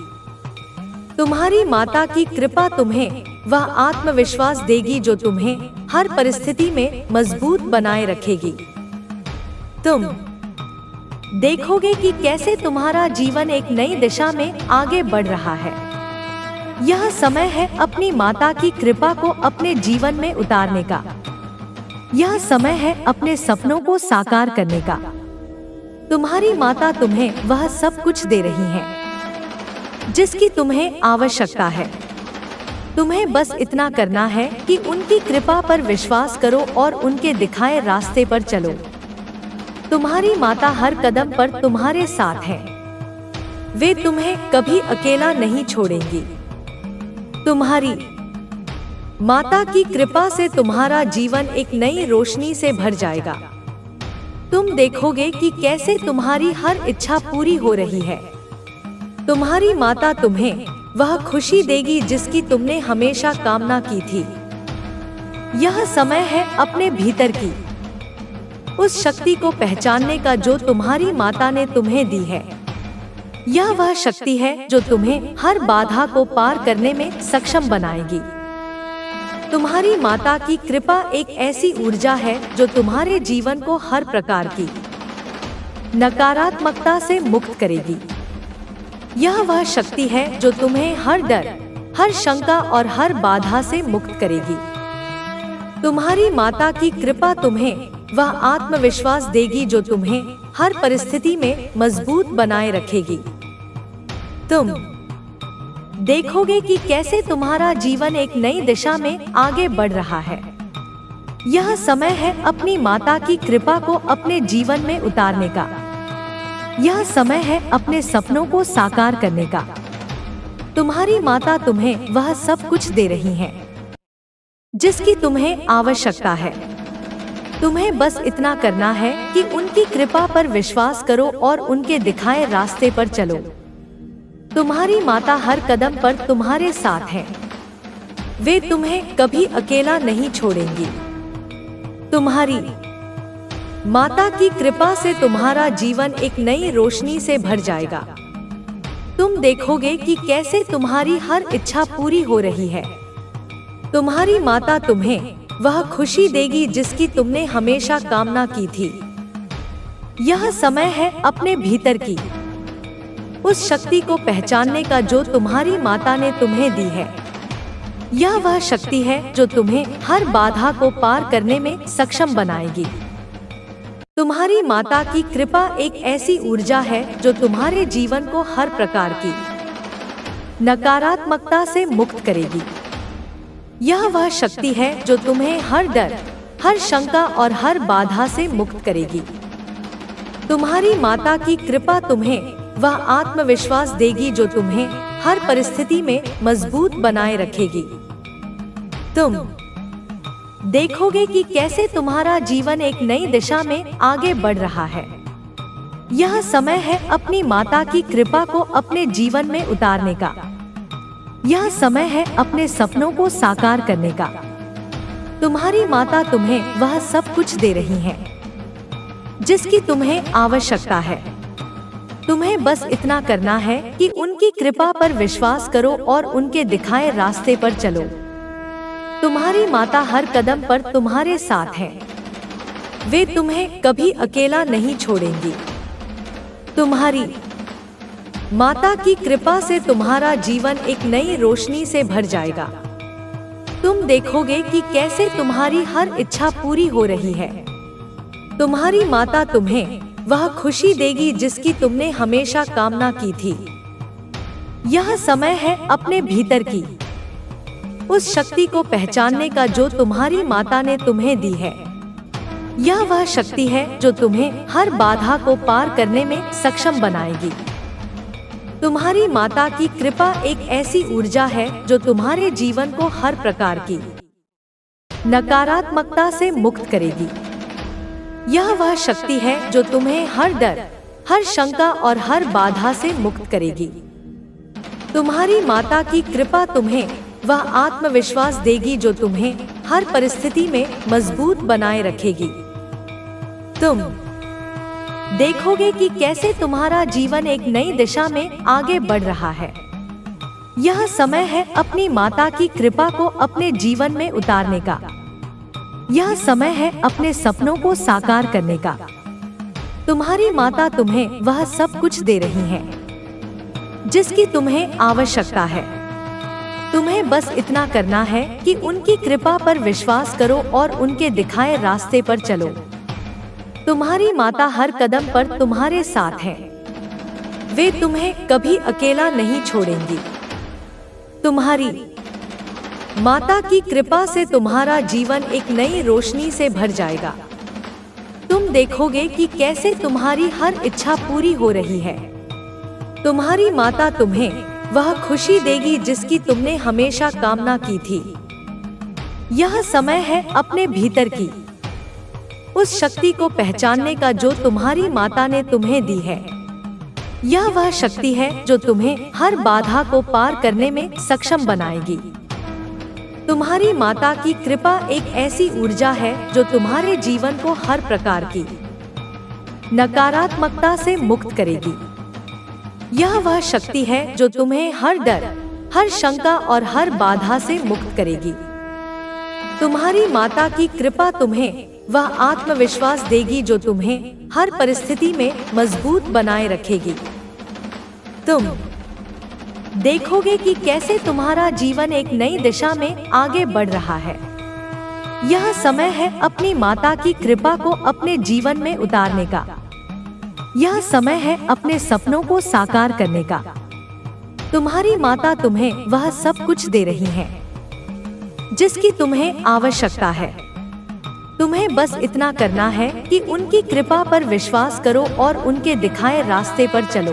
तुम्हारी माता की कृपा तुम्हें वह आत्मविश्वास देगी जो तुम्हें हर परिस्थिति में मजबूत बनाए रखेगी। तुम देखोगे कि कैसे तुम्हारा जीवन एक नई दिशा में आगे बढ़ रहा है। यह समय है अपनी माता की कृपा को अपने जीवन में उतारने का। यह समय है अपने सपनों को साकार करने का। तुम्हारी माता तुम्हें वह सब कुछ दे रही है जिसकी तुम्हें आवश्यकता है। तुम्हें बस इतना करना है कि उनकी कृपा पर विश्वास करो और उनके दिखाए रास्ते पर चलो। तुम्हारी माता हर कदम पर तुम्हारे साथ है। वे तुम्हें कभी अकेला नहीं छोड़ेंगी। तुम्हारी माता की कृपा से तुम्हारा जीवन एक नई रोशनी से भर जाएगा। तुम देखोगे कि कैसे तुम्हारी हर इच्छा पूरी हो रही है। तुम्हारी माता तुम्हें वह खुशी देगी जिसकी तुमने हमेशा कामना की थी। यह समय है अपने भीतर की उस शक्ति को पहचानने का जो तुम्हारी माता ने तुम्हें दी है। यह वह शक्ति है जो तुम्हें हर बाधा को पार करने में सक्षम बनाएगी। तुम्हारी माता की कृपा एक ऐसी ऊर्जा है जो तुम्हारे जीवन को हर प्रकार की नकारात्मकता से मुक्त करेगी। यह वह शक्ति है जो तुम्हें हर डर, हर शंका और हर बाधा से मुक्त करेगी। तुम्हारी माता की कृपा तुम्हें वह आत्मविश्वास देगी जो तुम्हें हर परिस्थिति में मजबूत बनाए रखेगी। तुम देखोगे कि कैसे तुम्हारा जीवन एक नई दिशा में आगे बढ़ रहा है। यह समय है अपनी माता की कृपा को अपने जीवन में उतारने का। यह समय है अपने सपनों को साकार करने का। तुम्हारी माता तुम्हें वह सब कुछ दे रही है जिसकी तुम्हें आवश्यकता है। तुम्हें बस इतना करना है कि उनकी कृपा पर विश्वास करो और उनके दिखाए रास्ते पर चलो। तुम्हारी माता हर कदम पर तुम्हारे साथ है। वे तुम्हें कभी अकेला नहीं छोड़ेंगी। तुम्हारी माता की कृपा से तुम्हारा जीवन एक नई रोशनी से भर जाएगा। तुम देखोगे कि कैसे तुम्हारी हर इच्छा पूरी हो रही है। तुम्हारी माता तुम्हें वह खुशी देगी जिसकी तुमने हमेशा कामना की थी। यह समय है अपने भीतर की उस शक्ति को पहचानने का जो तुम्हारी माता ने तुम्हें दी है। यह वह शक्ति है जो तुम्हें हर बाधा को पार करने में सक्षम बनाएगी। तुम्हारी माता की कृपा एक ऐसी ऊर्जा है जो तुम्हारे जीवन को हर प्रकार की नकारात्मकता से मुक्त करेगी। यह वह शक्ति है जो तुम्हें हर डर, हर शंका और हर बाधा से मुक्त करेगी। तुम्हारी माता की कृपा तुम्हें वह आत्मविश्वास देगी जो तुम्हें हर परिस्थिति में मजबूत बनाए रखेगी। तुम देखोगे कि कैसे तुम्हारा जीवन एक नई दिशा में आगे बढ़ रहा है। यह समय है अपनी माता की कृपा को अपने जीवन में उतारने का। यह समय है अपने सपनों को साकार करने का। तुम्हारी माता तुम्हें वह सब कुछ दे रही है जिसकी तुम्हें आवश्यकता है। तुम्हें बस इतना करना है कि उनकी कृपा पर विश्वास करो और उनके दिखाए रास्ते पर चलो। तुम्हारी माता हर कदम पर तुम्हारे साथ है। वे तुम्हें कभी अकेला नहीं छोड़ेंगी। तुम्हारी माता की कृपा से तुम्हारा जीवन एक नई रोशनी से भर जाएगा। तुम देखोगे कि कैसे तुम्हारी हर इच्छा पूरी हो रही है। तुम्हारी माता तुम्हें वह खुशी देगी जिसकी तुमने हमेशा कामना की थी। यह समय है अपने भीतर की उस शक्ति को पहचानने का जो तुम्हारी माता ने तुम्हें दी है। यह वह शक्ति है जो तुम्हें हर बाधा को पार करने में सक्षम बनाएगी। तुम्हारी माता की कृपा एक ऐसी ऊर्जा है जो तुम्हारे जीवन को हर प्रकार की नकारात्मकता से मुक्त करेगी। यह वह शक्ति है जो तुम्हें हर डर, हर शंका और हर बाधा से मुक्त करेगी। तुम्हारी माता की कृपा तुम्हें वह आत्मविश्वास देगी जो तुम्हें हर परिस्थिति में मजबूत बनाए रखेगी। तुम देखोगे कि कैसे तुम्हारा जीवन एक नई दिशा में आगे बढ़ रहा है। यह समय है अपनी माता की कृपा को अपने जीवन में उतारने का। यह समय है अपने सपनों को साकार करने का। तुम्हारी माता तुम्हें वह सब कुछ दे रही है जिसकी तुम्हें आवश्यकता है। तुम्हें बस इतना करना है कि उनकी कृपा पर विश्वास करो और उनके दिखाए रास्ते पर चलो। तुम्हारी माता हर कदम पर तुम्हारे साथ है। वे तुम्हें कभी अकेला नहीं छोड़ेंगी। तुम्हारी माता की कृपा से तुम्हारा जीवन एक नई रोशनी से भर जाएगा। तुम देखोगे कि कैसे तुम्हारी हर इच्छा पूरी हो रही है। तुम्हारी माता तुम्हें वह खुशी देगी जिसकी तुमने हमेशा कामना की थी। यह समय है अपने भीतर की उस शक्ति को पहचानने का जो तुम्हारी माता ने तुम्हें दी है। यह वह शक्ति है जो तुम्हें हर बाधा को पार करने में सक्षम बनाएगी। तुम्हारी माता की कृपा एक ऐसी ऊर्जा है जो तुम्हारे जीवन को हर प्रकार की नकारात्मकता से मुक्त करेगी। यह वह शक्ति है जो तुम्हें हर डर, हर शंका और हर बाधा से मुक्त करेगी। तुम्हारी माता की कृपा तुम्हें वह आत्मविश्वास देगी जो तुम्हें हर परिस्थिति में मजबूत बनाए रखेगी। तुम देखोगे कि कैसे तुम्हारा जीवन एक नई दिशा में आगे बढ़ रहा है। यह समय है अपनी माता की कृपा को अपने जीवन में उतारने का। यह समय है अपने सपनों को साकार करने का। तुम्हारी माता तुम्हें वह सब कुछ दे रही है जिसकी तुम्हें आवश्यकता है। तुम्हें बस इतना करना है कि उनकी कृपा पर विश्वास करो और उनके दिखाए रास्ते पर चलो।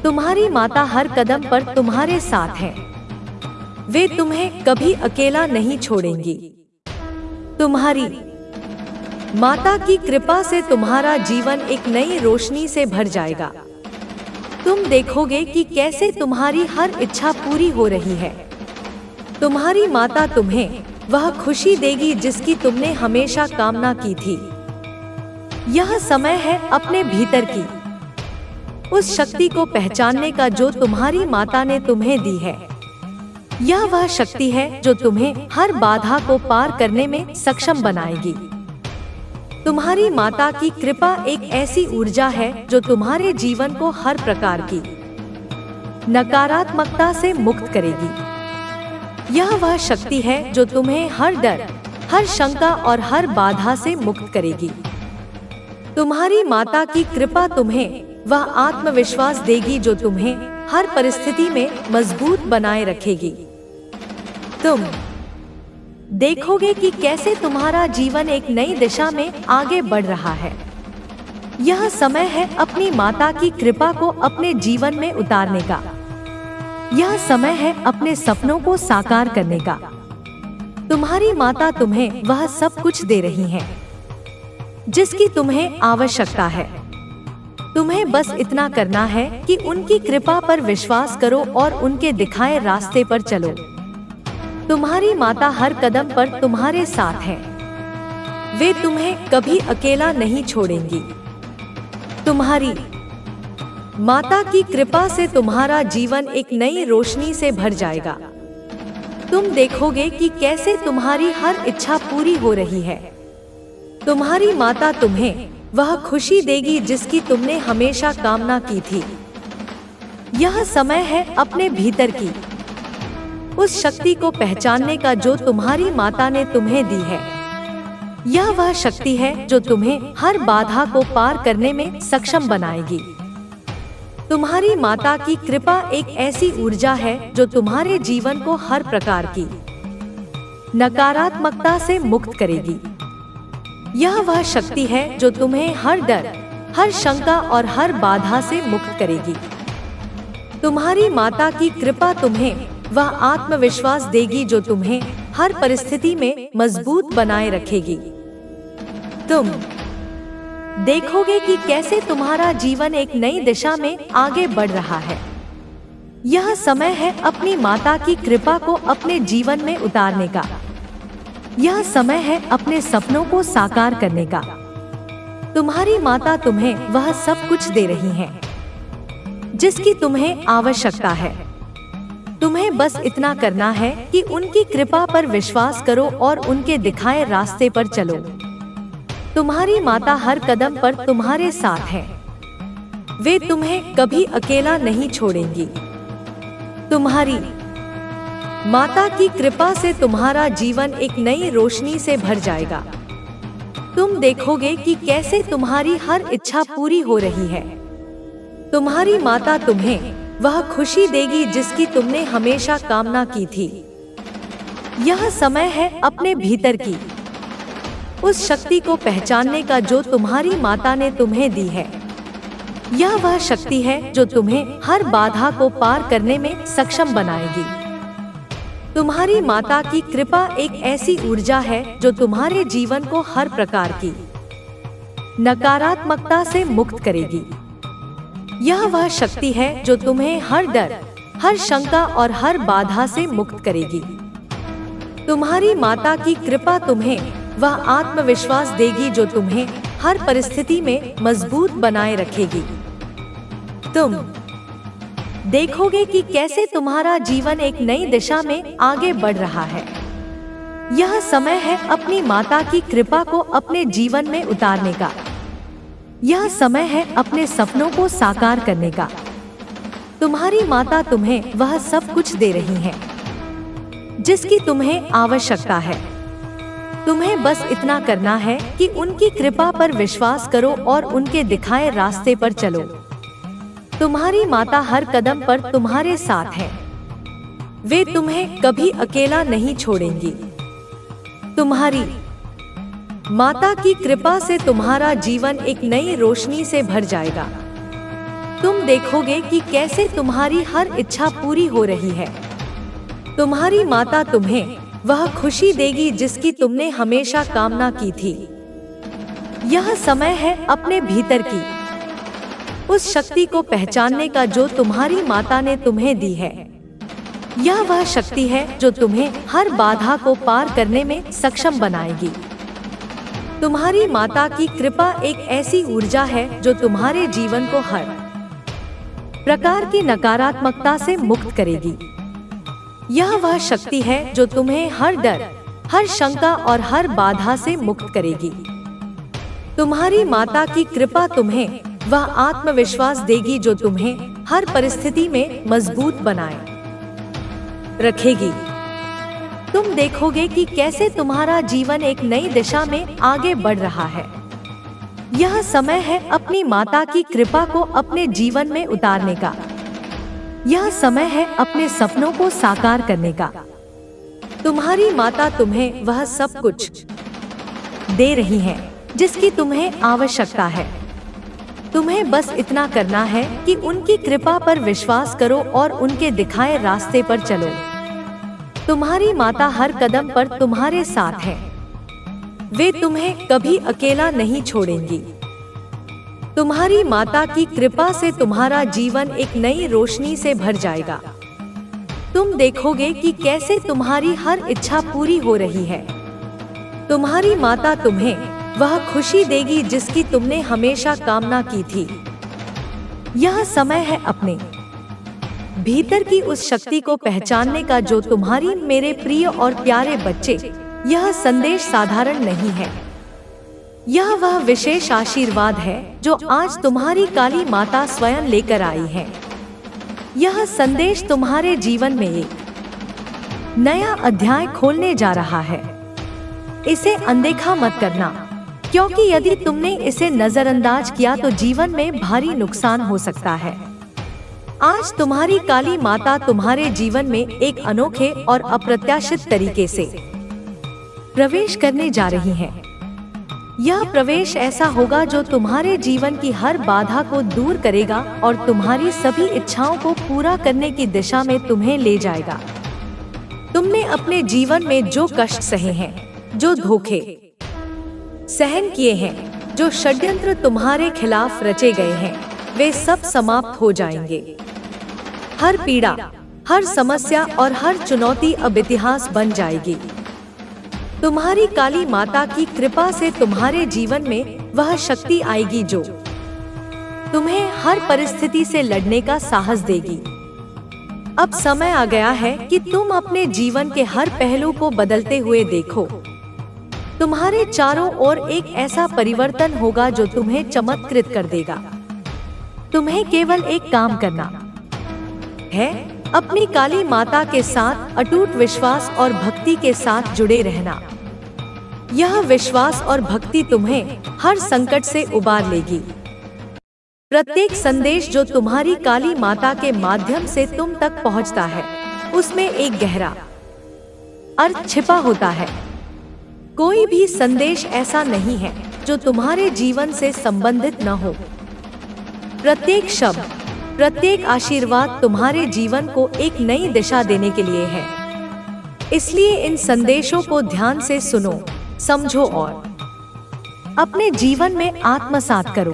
तुम्हारी माता हर कदम पर तुम्हारे साथ है। वे तुम्हें कभी अकेला नहीं छोड़ेंगी। तुम्हारी माता की कृपा से तुम्हारा जीवन एक नई रोशनी से भर जाएगा। तुम देखोगे कि कैसे तुम्हारी हर इच्छा पूरी हो रही है। तुम्हारी माता तुम्हें वह खुशी देगी जिसकी तुमने हमेशा कामना की थी। यह समय है अपने भीतर की उस शक्ति को पहचानने का जो तुम्हारी माता ने तुम्हें दी है। यह वह शक्ति है जो तुम्हें हर बाधा को पार करने में सक्षम बनाएगी। तुम्हारी माता की कृपा एक ऐसी ऊर्जा है जो तुम्हारे जीवन को हर प्रकार की नकारात्मकता से मुक्त करेगी। यह वह शक्ति है जो तुम्हें हर डर, हर शंका और हर बाधा से मुक्त करेगी। तुम्हारी माता की कृपा तुम्हें वह आत्मविश्वास देगी जो तुम्हें हर परिस्थिति में मजबूत बनाए रखेगी। तुम देखोगे कि कैसे तुम्हारा जीवन एक नई दिशा में आगे बढ़ रहा है। यह समय है अपनी माता की कृपा को अपने जीवन में उतारने का। यह समय है अपने सपनों को साकार करने का। तुम्हारी माता तुम्हें वह सब कुछ दे रही है जिसकी तुम्हें आवश्यकता है। तुम्हें बस इतना करना है कि उनकी कृपा पर विश्वास करो और उनके दिखाए रास्ते पर चलो। तुम्हारी माता हर कदम पर तुम्हारे साथ है। वे तुम्हें कभी अकेला नहीं छोड़ेंगी। तुम्हारी माता की कृपा से तुम्हारा जीवन एक नई रोशनी से भर जाएगा। तुम देखोगे कि कैसे तुम्हारी हर इच्छा पूरी हो रही है। तुम्हारी माता तुम्हें वह खुशी देगी जिसकी तुमने हमेशा कामना की थी। यह समय है अपने भीतर की उस शक्ति को पहचानने का जो तुम्हारी माता ने तुम्हें दी है। यह वह शक्ति है जो तुम्हें हर बाधा को पार करने में सक्षम बनाएगी। तुम्हारी माता की कृपा एक ऐसी ऊर्जा है जो तुम्हारे जीवन को हर प्रकार की नकारात्मकता से मुक्त करेगी। यह वह शक्ति है जो तुम्हें हर डर, हर शंका और हर बाधा से मुक्त करेगी। तुम्हारी माता की कृपा तुम्हें वह आत्मविश्वास देगी जो तुम्हें हर परिस्थिति में मजबूत बनाए रखेगी। तुम देखोगे कि कैसे तुम्हारा जीवन एक नई दिशा में आगे बढ़ रहा है। यह समय है अपनी माता की कृपा को अपने जीवन में उतारने का। यह समय है अपने सपनों को साकार करने का। तुम्हारी माता तुम्हें वह सब कुछ दे रही हैं जिसकी तुम्हें आवश्यकता है। तुम्हें बस इतना करना है कि उनकी कृपा पर विश्वास करो और उनके दिखाए रास्ते पर चलो। तुम्हारी माता हर कदम पर तुम्हारे साथ है। वे तुम्हें कभी अकेला नहीं छोड़ेंगी। तुम्हारी माता की कृपा से तुम्हारा जीवन एक नई रोशनी से भर जाएगा। तुम देखोगे कि कैसे तुम्हारी हर इच्छा पूरी हो रही है। तुम्हारी माता तुम्हें वह खुशी देगी जिसकी तुमने हमेशा कामना की थी। यह समय है अपने भीतर की उस शक्ति को पहचानने का जो तुम्हारी माता ने तुम्हें दी है। यह वह शक्ति है जो तुम्हें हर बाधा को पार करने में सक्षम बनाएगी। तुम्हारी माता की कृपा एक ऐसी ऊर्जा है जो तुम्हारे जीवन को हर प्रकार की नकारात्मकता से मुक्त करेगी। यह वह शक्ति है जो तुम्हें हर डर, हर शंका और हर बाधा से मुक्त करेगी। तुम्हारी माता की कृपा तुम्हें वह आत्मविश्वास देगी जो तुम्हें हर परिस्थिति में मजबूत बनाए रखेगी। तुम देखोगे कि कैसे तुम्हारा जीवन एक नई दिशा में आगे बढ़ रहा है। यह समय है अपनी माता की कृपा को अपने जीवन में उतारने का। यह समय है अपने सपनों को साकार करने का। तुम्हारी माता तुम्हें वह सब कुछ दे रही है जिसकी तुम्हें आवश्यकता है। तुम्हें बस इतना करना है कि उनकी कृपा पर विश्वास करो और उनके दिखाए रास्ते पर चलो। तुम्हारी माता हर कदम पर तुम्हारे साथ है। वे तुम्हें कभी अकेला नहीं छोड़ेंगी। तुम्हारी माता की कृपा से तुम्हारा जीवन एक नई रोशनी से भर जाएगा। तुम देखोगे कि कैसे तुम्हारी हर इच्छा पूरी हो रही है। तुम्हारी माता तुम्हें वह खुशी देगी जिसकी तुमने हमेशा कामना की थी। यह समय है अपने भीतर की उस शक्ति को पहचानने का जो तुम्हारी माता ने तुम्हें दी है। यह वह शक्ति है जो तुम्हें हर बाधा को पार करने में सक्षम बनाएगी। तुम्हारी माता की कृपा एक ऐसी ऊर्जा है जो तुम्हारे जीवन को हर प्रकार की नकारात्मकता से मुक्त करेगी। यह वह शक्ति है जो तुम्हें हर डर, हर शंका और हर बाधा से मुक्त करेगी। तुम्हारी माता की कृपा तुम्हें वह आत्मविश्वास देगी जो तुम्हें हर परिस्थिति में मजबूत बनाए रखेगी। तुम देखोगे कि कैसे तुम्हारा जीवन एक नई दिशा में आगे बढ़ रहा है। यह समय है अपनी माता की कृपा को अपने जीवन में उतारने का। यह समय है अपने सपनों को साकार करने का। तुम्हारी माता तुम्हें वह सब कुछ दे रही है जिसकी तुम्हें आवश्यकता है। तुम्हें बस इतना करना है कि उनकी कृपा पर विश्वास करो और उनके दिखाए रास्ते पर चलो। तुम्हारी माता हर कदम पर तुम्हारे साथ है। वे तुम्हें कभी अकेला नहीं छोड़ेंगी। तुम्हारी माता की कृपा से तुम्हारा जीवन एक नई रोशनी से भर जाएगा। तुम देखोगे कि कैसे तुम्हारी हर इच्छा पूरी हो रही है। तुम्हारी माता तुम्हें वह खुशी देगी जिसकी तुमने हमेशा कामना की थी। यह समय है अपने भीतर की उस शक्ति को पहचानने का जो तुम्हारी मेरे प्रिय और प्यारे बच्चे, यह संदेश साधारण नहीं है। यह वह विशेष आशीर्वाद है जो आज तुम्हारी काली माता स्वयं लेकर आई है। यह संदेश तुम्हारे जीवन में एक नया अध्याय खोलने जा रहा है। इसे अनदेखा मत करना, क्योंकि यदि तुमने इसे नजरअंदाज किया तो जीवन में भारी नुकसान हो सकता है। आज तुम्हारी काली माता तुम्हारे जीवन में एक अनोखे और अप्रत्याशित तरीके से प्रवेश करने जा रही हैं। यह प्रवेश ऐसा होगा जो तुम्हारे जीवन की हर बाधा को दूर करेगा और तुम्हारी सभी इच्छाओं को पूरा करने की दिशा में तुम्हें ले जाएगा। तुमने अपने जीवन में जो कष्ट सहे हैं, जो धोखे सहन किए हैं, जो षड्यंत्र तुम्हारे खिलाफ रचे गए हैं, वे सब समाप्त हो जाएंगे। हर पीड़ा, हर समस्या और हर चुनौती अब इतिहास बन जाएगी। तुम्हारी काली माता की कृपा से तुम्हारे जीवन में वह शक्ति आएगी जो तुम्हें हर परिस्थिति से लड़ने का साहस देगी। अब समय आ गया है कि तुम अपने जीवन के हर पहलू को बदलते हुए देखो। तुम्हारे चारों ओर एक ऐसा परिवर्तन होगा जो तुम्हें चमत्कृत कर देगा। तुम्हें केवल एक काम करना है, अपनी काली माता के साथ अटूट विश्वास और भक्ति के साथ जुड़े रहना। यह विश्वास और भक्ति तुम्हें हर संकट से उबार लेगी। प्रत्येक संदेश जो तुम्हारी काली माता के माध्यम से तुम तक पहुंचता है, उसमें एक गहरा अर्थ छिपा होता है। कोई भी संदेश ऐसा नहीं है जो तुम्हारे जीवन से संबंधित न हो। प्रत्येक शब्द, प्रत्येक आशीर्वाद तुम्हारे जीवन को एक नई दिशा देने के लिए है। इसलिए इन संदेशों को ध्यान से सुनो, समझो और अपने जीवन में आत्मसात करो।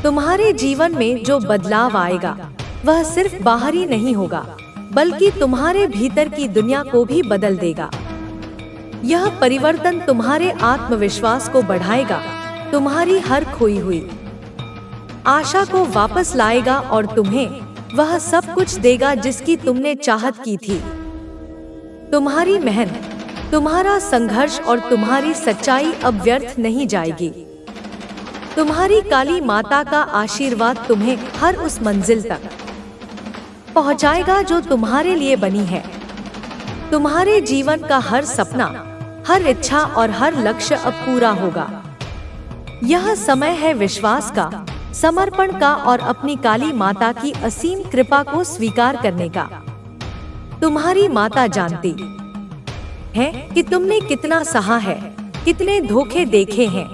तुम्हारे जीवन में जो बदलाव आएगा वह सिर्फ बाहरी नहीं होगा, बल्कि तुम्हारे भीतर की दुनिया को भी बदल देगा। यह परिवर्तन तुम्हारे आत्मविश्वास को बढ़ाएगा, तुम्हारी हर खोई हुई आशा को वापस लाएगा और तुम्हें वह सब कुछ देगा जिसकी तुमने चाहत की थी। तुम्हारी मेहनत, तुम्हारा संघर्ष और तुम्हारी सच्चाई अब व्यर्थ नहीं जाएगी। तुम्हारी काली माता का आशीर्वाद तुम्हें हर उस मंजिल तक पहुंचाएगा जो तुम्हारे लिए बनी है। तुम्हारे जीवन का हर सपना, हर इच्छा और हर लक्ष्य अब पूरा होगा। यह समय है विश्वास का, समर्पण का और अपनी काली माता की असीम कृपा को स्वीकार करने का। तुम्हारी माता जानती है कि तुमने कितना सहा है, कितने धोखे देखे हैं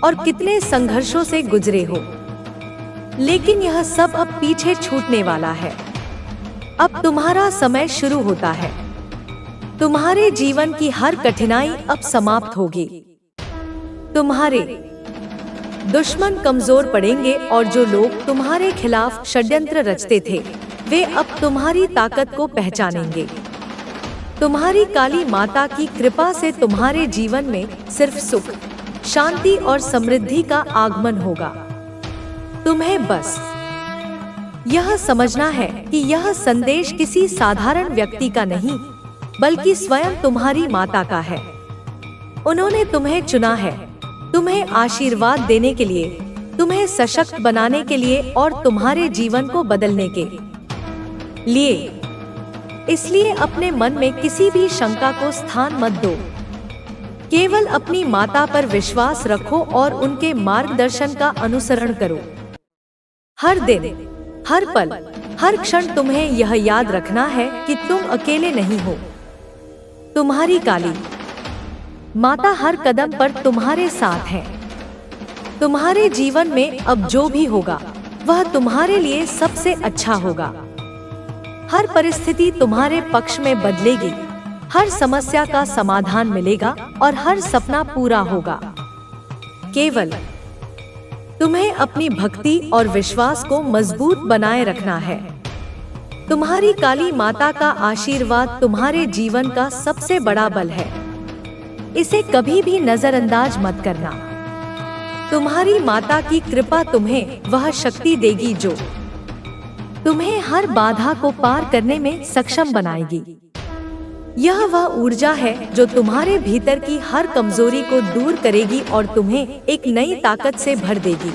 और कितने संघर्षों से गुजरे हो। लेकिन यह सब अब पीछे छूटने वाला है। अब तुम्हारा समय शुरू होता है। तुम्हारे जीवन की हर कठिनाई अब समाप्त होगी। तुम्हारे दुश्मन कमजोर पड़ेंगे और जो लोग तुम्हारे खिलाफ षड्यंत्र रचते थे, वे अब तुम्हारी ताकत को पहचानेंगे। तुम्हारी काली माता की कृपा से तुम्हारे जीवन में सिर्फ सुख, शांति और समृद्धि का आगमन होगा। तुम्हें बस यह समझना है कि यह संदेश किसी साधारण व्यक्ति का नहीं, बल्कि स्वयं तुम्हारी माता का है। उन्होंने तुम्हें चुना है, तुम्हें आशीर्वाद देने के लिए, तुम्हें सशक्त बनाने के लिए और तुम्हारे जीवन को बदलने के लिए। इसलिए अपने मन में किसी भी शंका को स्थान मत दो। केवल अपनी माता पर विश्वास रखो और उनके मार्गदर्शन का अनुसरण करो। हर दिन, हर पल, हर क्षण तुम्हें यह याद रखना है कि तुम अकेले नहीं हो। तुम्हारी काली माता हर कदम पर तुम्हारे साथ है। तुम्हारे जीवन में अब जो भी होगा वह तुम्हारे लिए सबसे अच्छा होगा। हर परिस्थिति तुम्हारे पक्ष में बदलेगी, हर समस्या का समाधान मिलेगा और हर सपना पूरा होगा। केवल तुम्हें अपनी भक्ति और विश्वास को मजबूत बनाए रखना है। तुम्हारी काली माता का आशीर्वाद तुम्हारे जीवन का सबसे बड़ा बल है। इसे कभी भी नजरअंदाज मत करना। तुम्हारी माता की कृपा तुम्हें वह शक्ति देगी जो तुम्हें हर बाधा को पार करने में सक्षम बनाएगी। यह वह ऊर्जा है जो तुम्हारे भीतर की हर कमजोरी को दूर करेगी और तुम्हें एक नई ताकत से भर देगी।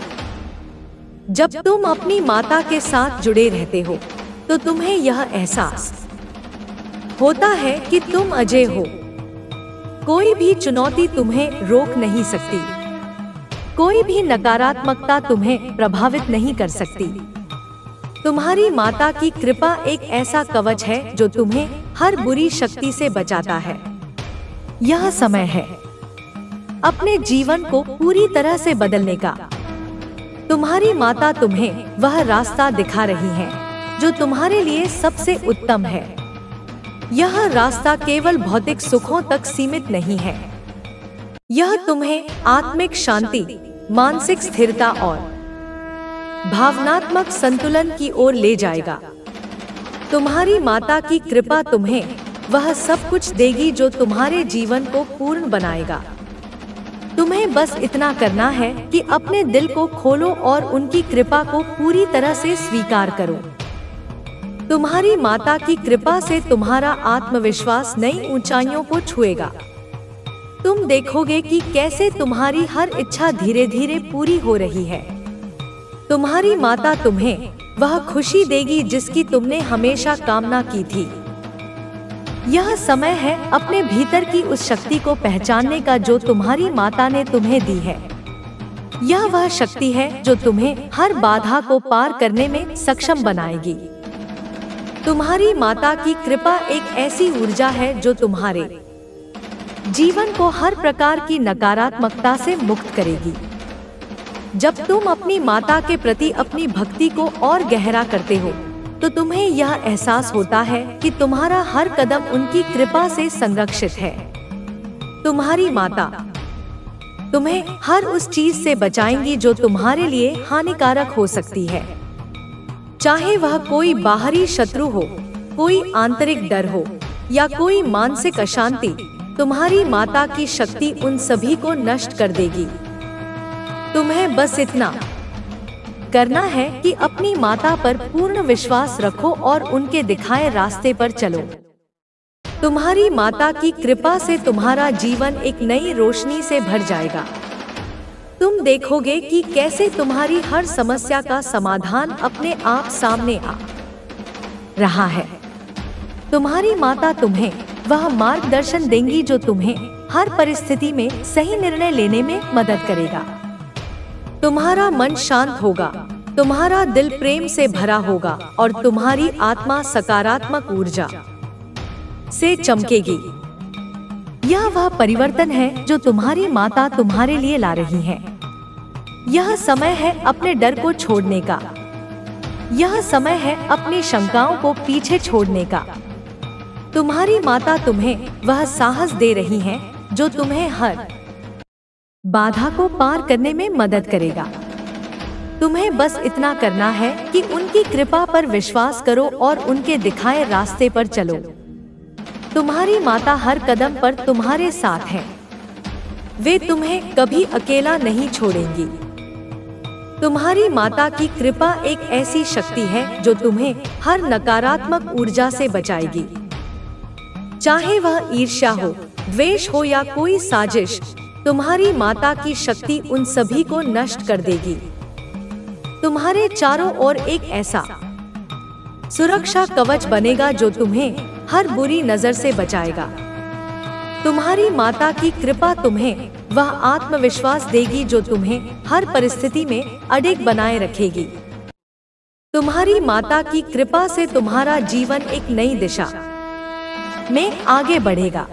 जब तुम अपनी माता के साथ जुड़े रहते हो, तो तुम्हें यह एहसास होता है कि तुम अजय हो। कोई भी चुनौती तुम्हें रोक नहीं सकती। कोई भी नकारात्मकता तुम्हें प्रभावित नहीं कर सकती। तुम्हारी माता की कृपा एक ऐसा कवच है जो तुम्हें हर बुरी शक्ति से बचाता है। यह समय है अपने जीवन को पूरी तरह से बदलने का। तुम्हारी माता तुम्हें वह रास्ता दिखा रही है जो तुम्हारे लिए सबसे उत्तम है। यह रास्ता केवल भौतिक सुखों तक सीमित नहीं है, यह तुम्हें आत्मिक शांति, मानसिक स्थिरता और भावनात्मक संतुलन की ओर ले जाएगा। तुम्हारी माता की कृपा तुम्हें वह सब कुछ देगी जो तुम्हारे जीवन को पूर्ण बनाएगा। तुम्हें बस इतना करना है कि अपने दिल को खोलो और उनकी कृपा को पूरी तरह से स्वीकार करो। तुम्हारी माता की कृपा से तुम्हारा आत्मविश्वास नई ऊंचाइयों को छुएगा। तुम देखोगे कि कैसे तुम्हारी हर इच्छा धीरे धीरे पूरी हो रही है। तुम्हारी माता तुम्हें वह खुशी देगी जिसकी तुमने हमेशा कामना की थी। यह समय है अपने भीतर की उस शक्ति को पहचानने का जो तुम्हारी माता ने तुम्हें दी है। यह वह शक्ति है जो तुम्हें हर बाधा को पार करने में सक्षम बनाएगी। तुम्हारी माता की कृपा एक ऐसी ऊर्जा है जो तुम्हारे जीवन को हर प्रकार की नकारात्मकता से मुक्त करेगी। जब तुम अपनी माता के प्रति अपनी भक्ति को और गहरा करते हो तो तुम्हें यह एहसास होता है कि तुम्हारा हर कदम उनकी कृपा से संरक्षित है। तुम्हारी माता तुम्हें हर उस चीज से बचाएंगी जो तुम्हारे लिए हानिकारक हो सकती है, चाहे वह कोई बाहरी शत्रु हो, कोई आंतरिक डर हो या कोई मानसिक अशांति। तुम्हारी माता की शक्ति उन सभी को नष्ट कर देगी। तुम्हें बस इतना करना है कि अपनी माता पर पूर्ण विश्वास रखो और उनके दिखाए रास्ते पर चलो। तुम्हारी माता की कृपा से तुम्हारा जीवन एक नई रोशनी से भर जाएगा। तुम देखोगे कि कैसे तुम्हारी हर समस्या का समाधान अपने आप सामने आ रहा है। तुम्हारी माता तुम्हें वह मार्गदर्शन देंगी जो तुम्हें हर परिस्थिति में सही निर्णय लेने में मदद करेगा। तुम्हारा मन शांत होगा, तुम्हारा दिल प्रेम से भरा होगा और तुम्हारी आत्मा सकारात्मक ऊर्जा से चमकेगी। यह वह परिवर्तन है जो तुम्हारी माता तुम्हारे लिए ला रही है। यह समय है अपने डर को छोड़ने का। यह समय है अपनी शंकाओं को पीछे छोड़ने का। तुम्हारी माता तुम्हें वह साहस दे रही है जो तुम्हें हर बाधा को पार करने में मदद करेगा। तुम्हें बस इतना करना है कि उनकी कृपा पर विश्वास करो और उनके दिखाए रास्ते पर चलो। तुम्हारी माता हर कदम पर तुम्हारे साथ है। वे तुम्हें कभी अकेला नहीं छोड़ेंगी। तुम्हारी माता की कृपा एक ऐसी शक्ति है जो तुम्हें हर नकारात्मक ऊर्जा से बचाएगी, चाहे वह ईर्ष्या हो, द्वेष हो या कोई साजिश। तुम्हारी माता की शक्ति उन सभी को नष्ट कर देगी। तुम्हारे चारों ओर एक ऐसा सुरक्षा कवच बनेगा जो तुम्हें हर बुरी नजर से बचाएगा। तुम्हारी माता की कृपा तुम्हें वह आत्मविश्वास देगी जो तुम्हें हर परिस्थिति में अडिग बनाए रखेगी। तुम्हारी माता की कृपा से तुम्हारा जीवन एक नई दिशा में आगे बढ़ेगा।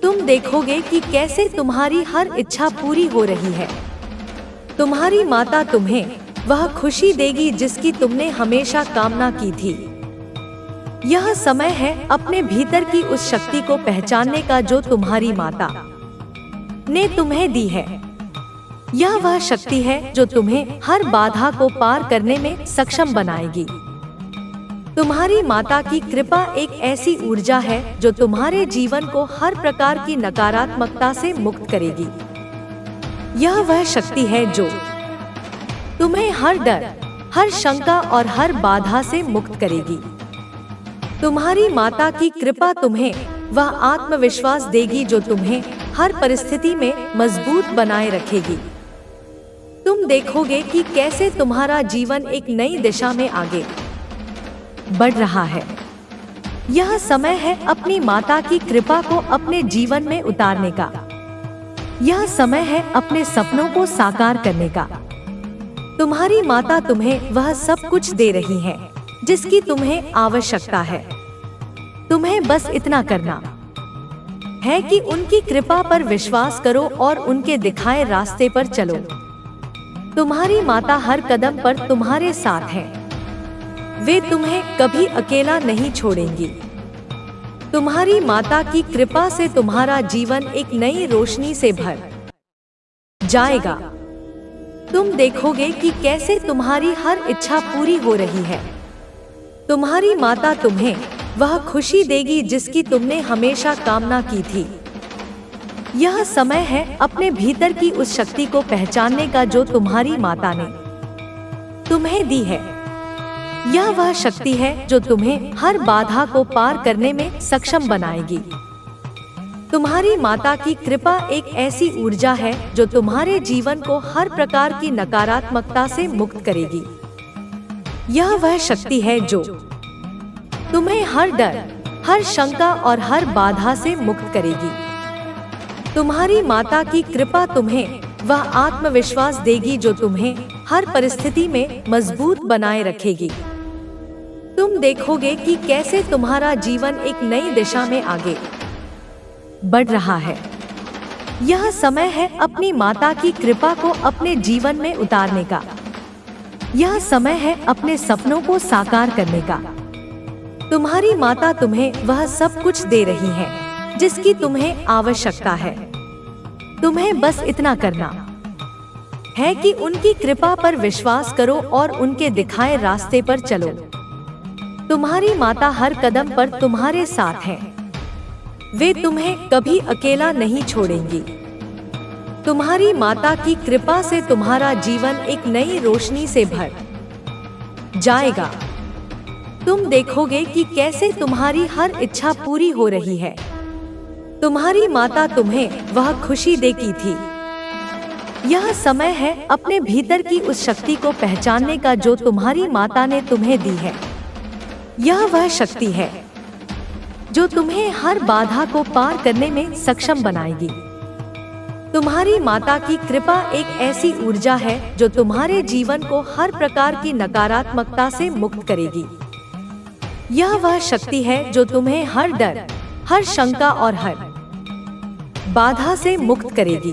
तुम देखोगे कि कैसे तुम्हारी हर इच्छा पूरी हो रही है। तुम्हारी माता तुम्हें वह खुशी देगी जिसकी तुमने हमेशा कामना की थी। यह समय है अपने भीतर की उस शक्ति को पहचानने का जो तुम्हारी माता ने तुम्हें दी है। यह वह शक्ति है जो तुम्हें हर बाधा को पार करने में सक्षम बनाएगी। तुम्हारी माता की कृपा एक ऐसी ऊर्जा है जो तुम्हारे जीवन को हर प्रकार की नकारात्मकता से मुक्त करेगी। यह वह शक्ति है जो तुम्हें हर डर, हर शंका और हर बाधा से मुक्त करेगी। तुम्हारी माता की कृपा तुम्हें वह आत्मविश्वास देगी जो तुम्हें हर परिस्थिति में मजबूत बनाए रखेगी। तुम देखोगे कि कैसे तुम्हारा जीवन एक नई दिशा में आगे बढ़ रहा है। यह समय है अपनी माता की कृपा को अपने जीवन में उतारने का। यह समय है अपने सपनों को साकार करने का। तुम्हारी माता तुम्हें वह सब कुछ दे रही है जिसकी तुम्हें आवश्यकता है। तुम्हें बस इतना करना है कि उनकी कृपा पर विश्वास करो और उनके दिखाए रास्ते पर चलो। तुम्हारी माता हर कदम पर तुम्हारे साथ है। वे तुम्हें कभी अकेला नहीं छोड़ेंगी। तुम्हारी माता की कृपा से तुम्हारा जीवन एक नई रोशनी से भर जाएगा। तुम देखोगे कि कैसे तुम्हारी हर इच्छा पूरी हो रही है। तुम्हारी माता तुम्हें वह खुशी देगी जिसकी तुमने हमेशा कामना की थी। यह समय है अपने भीतर की उस शक्ति को पहचानने का जो तुम्हारी माता ने तुम्हें दी है। यह वह शक्ति है जो तुम्हें हर बाधा को पार करने में सक्षम बनाएगी। तुम्हारी माता की कृपा एक ऐसी ऊर्जा है जो तुम्हारे जीवन को हर प्रकार की नकारात्मकता से मुक्त करेगी। यह वह शक्ति है जो तुम्हें हर डर, हर शंका और हर बाधा से मुक्त करेगी। तुम्हारी माता की कृपा तुम्हें वह आत्मविश्वास देगी जो तुम्हें हर परिस्थिति में मजबूत बनाए रखेगी। तुम देखोगे कि कैसे तुम्हारा जीवन एक नई दिशा में आगे बढ़ रहा है। यह समय है अपनी माता की कृपा को अपने जीवन में उतारने का। यह समय है अपने सपनों को साकार करने का। तुम्हारी माता तुम्हें वह सब कुछ दे रही है जिसकी तुम्हें आवश्यकता है। तुम्हें बस इतना करना है कि उनकी कृपा पर विश्वास करो और उनके दिखाए रास्ते पर चलो। तुम्हारी माता हर कदम पर तुम्हारे साथ है। वे तुम्हें कभी अकेला नहीं छोड़ेंगी। तुम्हारी माता की कृपा से तुम्हारा जीवन एक नई रोशनी से भर जाएगा। तुम देखोगे कि कैसे तुम्हारी हर इच्छा पूरी हो रही है। तुम्हारी माता तुम्हें वह खुशी देती थी। यह समय है अपने भीतर की उस शक्ति को पहचानने का जो तुम्हारी माता ने तुम्हें दी है। यह वह शक्ति है जो तुम्हें हर बाधा को पार करने में सक्षम बनाएगी। तुम्हारी माता की कृपा एक ऐसी ऊर्जा है जो तुम्हारे जीवन को हर प्रकार की नकारात्मकता से मुक्त करेगी। यह वह शक्ति है जो तुम्हें हर डर, हर शंका और हर बाधा से मुक्त करेगी।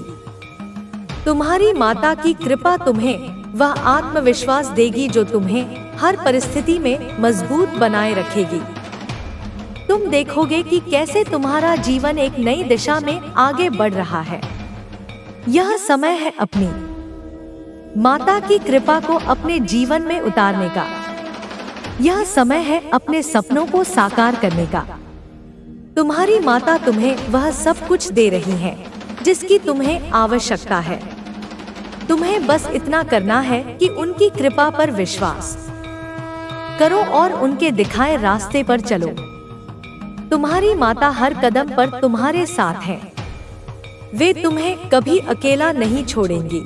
तुम्हारी माता की कृपा तुम्हें वह आत्मविश्वास देगी जो तुम्हें हर परिस्थिति में मजबूत बनाए रखेगी। तुम देखोगे कि कैसे तुम्हारा जीवन एक नई दिशा में आगे बढ़ रहा है। यह समय है अपनी माता की कृपा को अपने जीवन में उतारने का। यह समय है अपने सपनों को साकार करने का। तुम्हारी माता तुम्हें वह सब कुछ दे रही है जिसकी तुम्हें आवश्यकता है। तुम्हें बस इतना करना है कि उनकी कृपा पर विश्वास करो और उनके दिखाए रास्ते पर चलो। तुम्हारी माता हर कदम पर तुम्हारे साथ है। वे तुम्हें कभी अकेला नहीं छोड़ेंगी।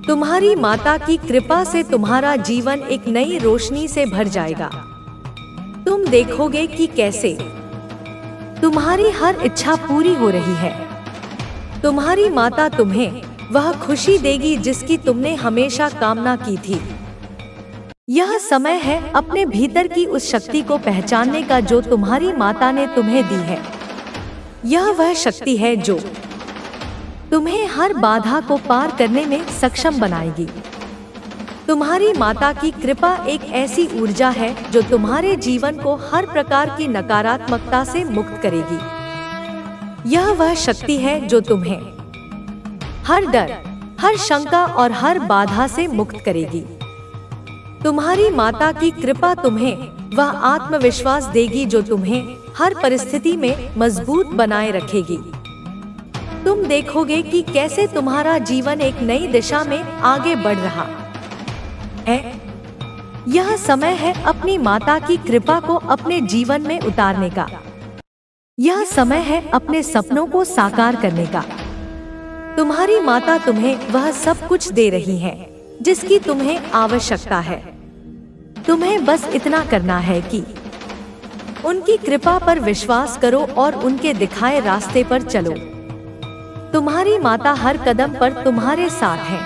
तुम्हारी माता की कृपा से तुम्हारा जीवन एक नई रोशनी से भर जाएगा। तुम देखोगे कि कैसे तुम्हारी हर इच्छा पूरी हो रही है। तुम्हारी माता तुम्हें वह खुशी देगी जिसकी तुमने हमेशा कामना की थी। यह समय है अपने भीतर की उस शक्ति को पहचानने का जो तुम्हारी माता ने तुम्हें दी है। यह वह शक्ति है जो तुम्हें हर बाधा को पार करने में सक्षम बनाएगी। तुम्हारी माता की कृपा एक ऐसी ऊर्जा है जो तुम्हारे जीवन को हर प्रकार की नकारात्मकता से मुक्त करेगी। यह वह शक्ति है जो तुम्हें हर डर, हर शंका और हर बाधा से मुक्त करेगी। तुम्हारी माता की कृपा तुम्हें वह आत्मविश्वास देगी जो तुम्हें हर परिस्थिति में मजबूत बनाए रखेगी। तुम देखोगे कि कैसे तुम्हारा जीवन एक नई दिशा में आगे बढ़ रहा है। यह समय है अपनी माता की कृपा को अपने जीवन में उतारने का। यह समय है अपने सपनों को साकार करने का। तुम्हारी माता तुम्हें वह सब कुछ दे रही है जिसकी तुम्हें आवश्यकता है। तुम्हें बस इतना करना है कि उनकी कृपा पर विश्वास करो और उनके दिखाए रास्ते पर चलो। तुम्हारी माता हर कदम पर तुम्हारे साथ है।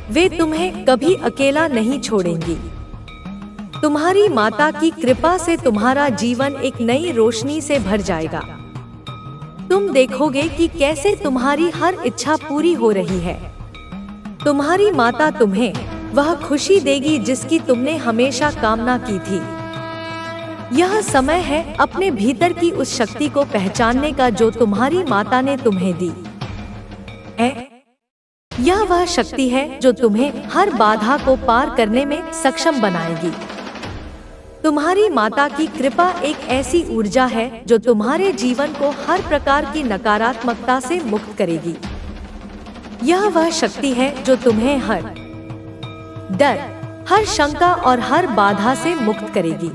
वे तुम्हें कभी अकेला नहीं छोड़ेंगी। तुम्हारी माता की कृपा से तुम्हारा जीवन एक नई रोशनी से भर जाएगा। तुम देखोगे कि कैसे तुम्हारी हर इच्छा पूरी हो रही है। तुम्हारी माता तुम्हें वह खुशी देगी जिसकी तुमने हमेशा कामना की थी। यह समय है अपने भीतर की उस शक्ति को पहचानने का जो तुम्हारी माता ने तुम्हें दी है। यह वह शक्ति है जो तुम्हें हर बाधा को पार करने में सक्षम बनाएगी। तुम्हारी माता की कृपा एक ऐसी ऊर्जा है जो तुम्हारे जीवन को हर प्रकार की नकारात्मकता से मुक्त करेगी। यह वह शक्ति है जो तुम्हें हर डर, हर शंका और हर बाधा से मुक्त करेगी।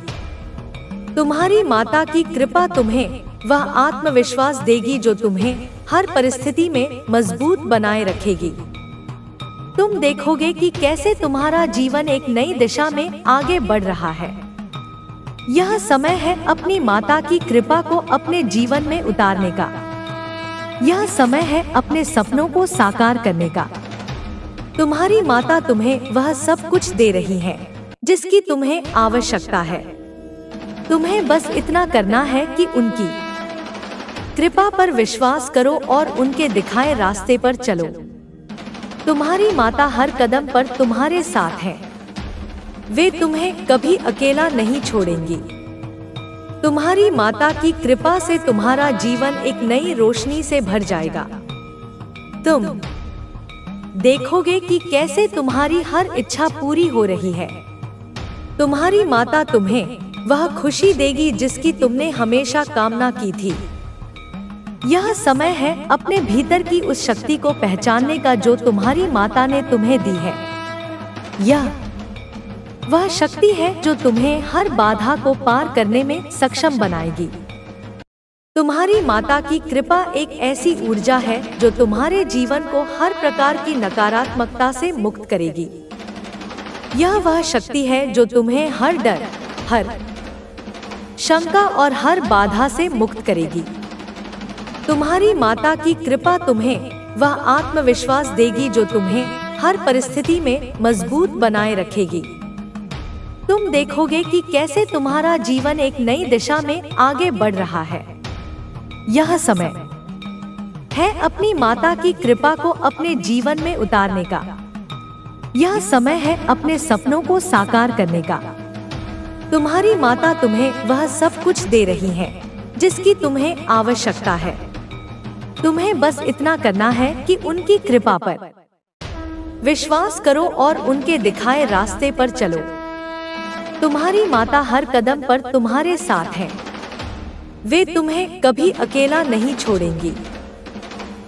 तुम्हारी माता की कृपा तुम्हें वह आत्मविश्वास देगी जो तुम्हें हर परिस्थिति में मजबूत बनाए रखेगी। तुम देखोगे कि कैसे तुम्हारा जीवन एक नई दिशा में आगे बढ़ रहा है। यह समय है अपनी माता की कृपा को अपने जीवन में उतारने का। यह समय है अपने सपनों को साकार करने का। तुम्हारी माता तुम्हें वह सब कुछ दे रही है जिसकी तुम्हें आवश्यकता है। तुम्हें बस इतना करना है कि उनकी कृपा पर विश्वास करो और उनके दिखाए रास्ते पर चलो। तुम्हारी माता हर कदम पर तुम्हारे साथ है। वे तुम्हें कभी अकेला नहीं छोड़ेंगी। तुम्हारी माता की कृपा से तुम्हारा जीवन एक नई रोशनी से भर जाएगा। तुम देखोगे कि कैसे तुम्हारी हर इच्छा पूरी हो रही है। तुम्हारी माता तुम्हें वह खुशी देगी जिसकी तुमने हमेशा कामना की थी। यह समय है अपने भीतर की उस शक्ति को पहचानने का जो तुम्हारी माता ने तुम्हें दी है। यह वह शक्ति है जो तुम्हें हर बाधा को पार करने में सक्षम बनाएगी। तुम्हारी माता की कृपा एक ऐसी ऊर्जा है जो तुम्हारे जीवन को हर प्रकार की नकारात्मकता से मुक्त करेगी। यह वह शक्ति है जो तुम्हें हर डर, हर शंका और हर बाधा से मुक्त करेगी। तुम्हारी माता की कृपा तुम्हें वह आत्मविश्वास देगी जो तुम्हें हर परिस्थिति में मजबूत बनाए रखेगी। तुम देखोगे कि कैसे तुम्हारा जीवन एक नई दिशा में आगे बढ़ रहा है। यह समय है अपनी माता की कृपा को अपने जीवन में उतारने का। यह समय है अपने सपनों को साकार करने का। तुम्हारी माता तुम्हें वह सब कुछ दे रही है जिसकी तुम्हें आवश्यकता है। तुम्हें बस इतना करना है कि उनकी कृपा पर विश्वास करो और उनके दिखाए रास्ते पर चलो। तुम्हारी माता हर कदम पर तुम्हारे साथ है। वे तुम्हें कभी अकेला नहीं छोड़ेंगी।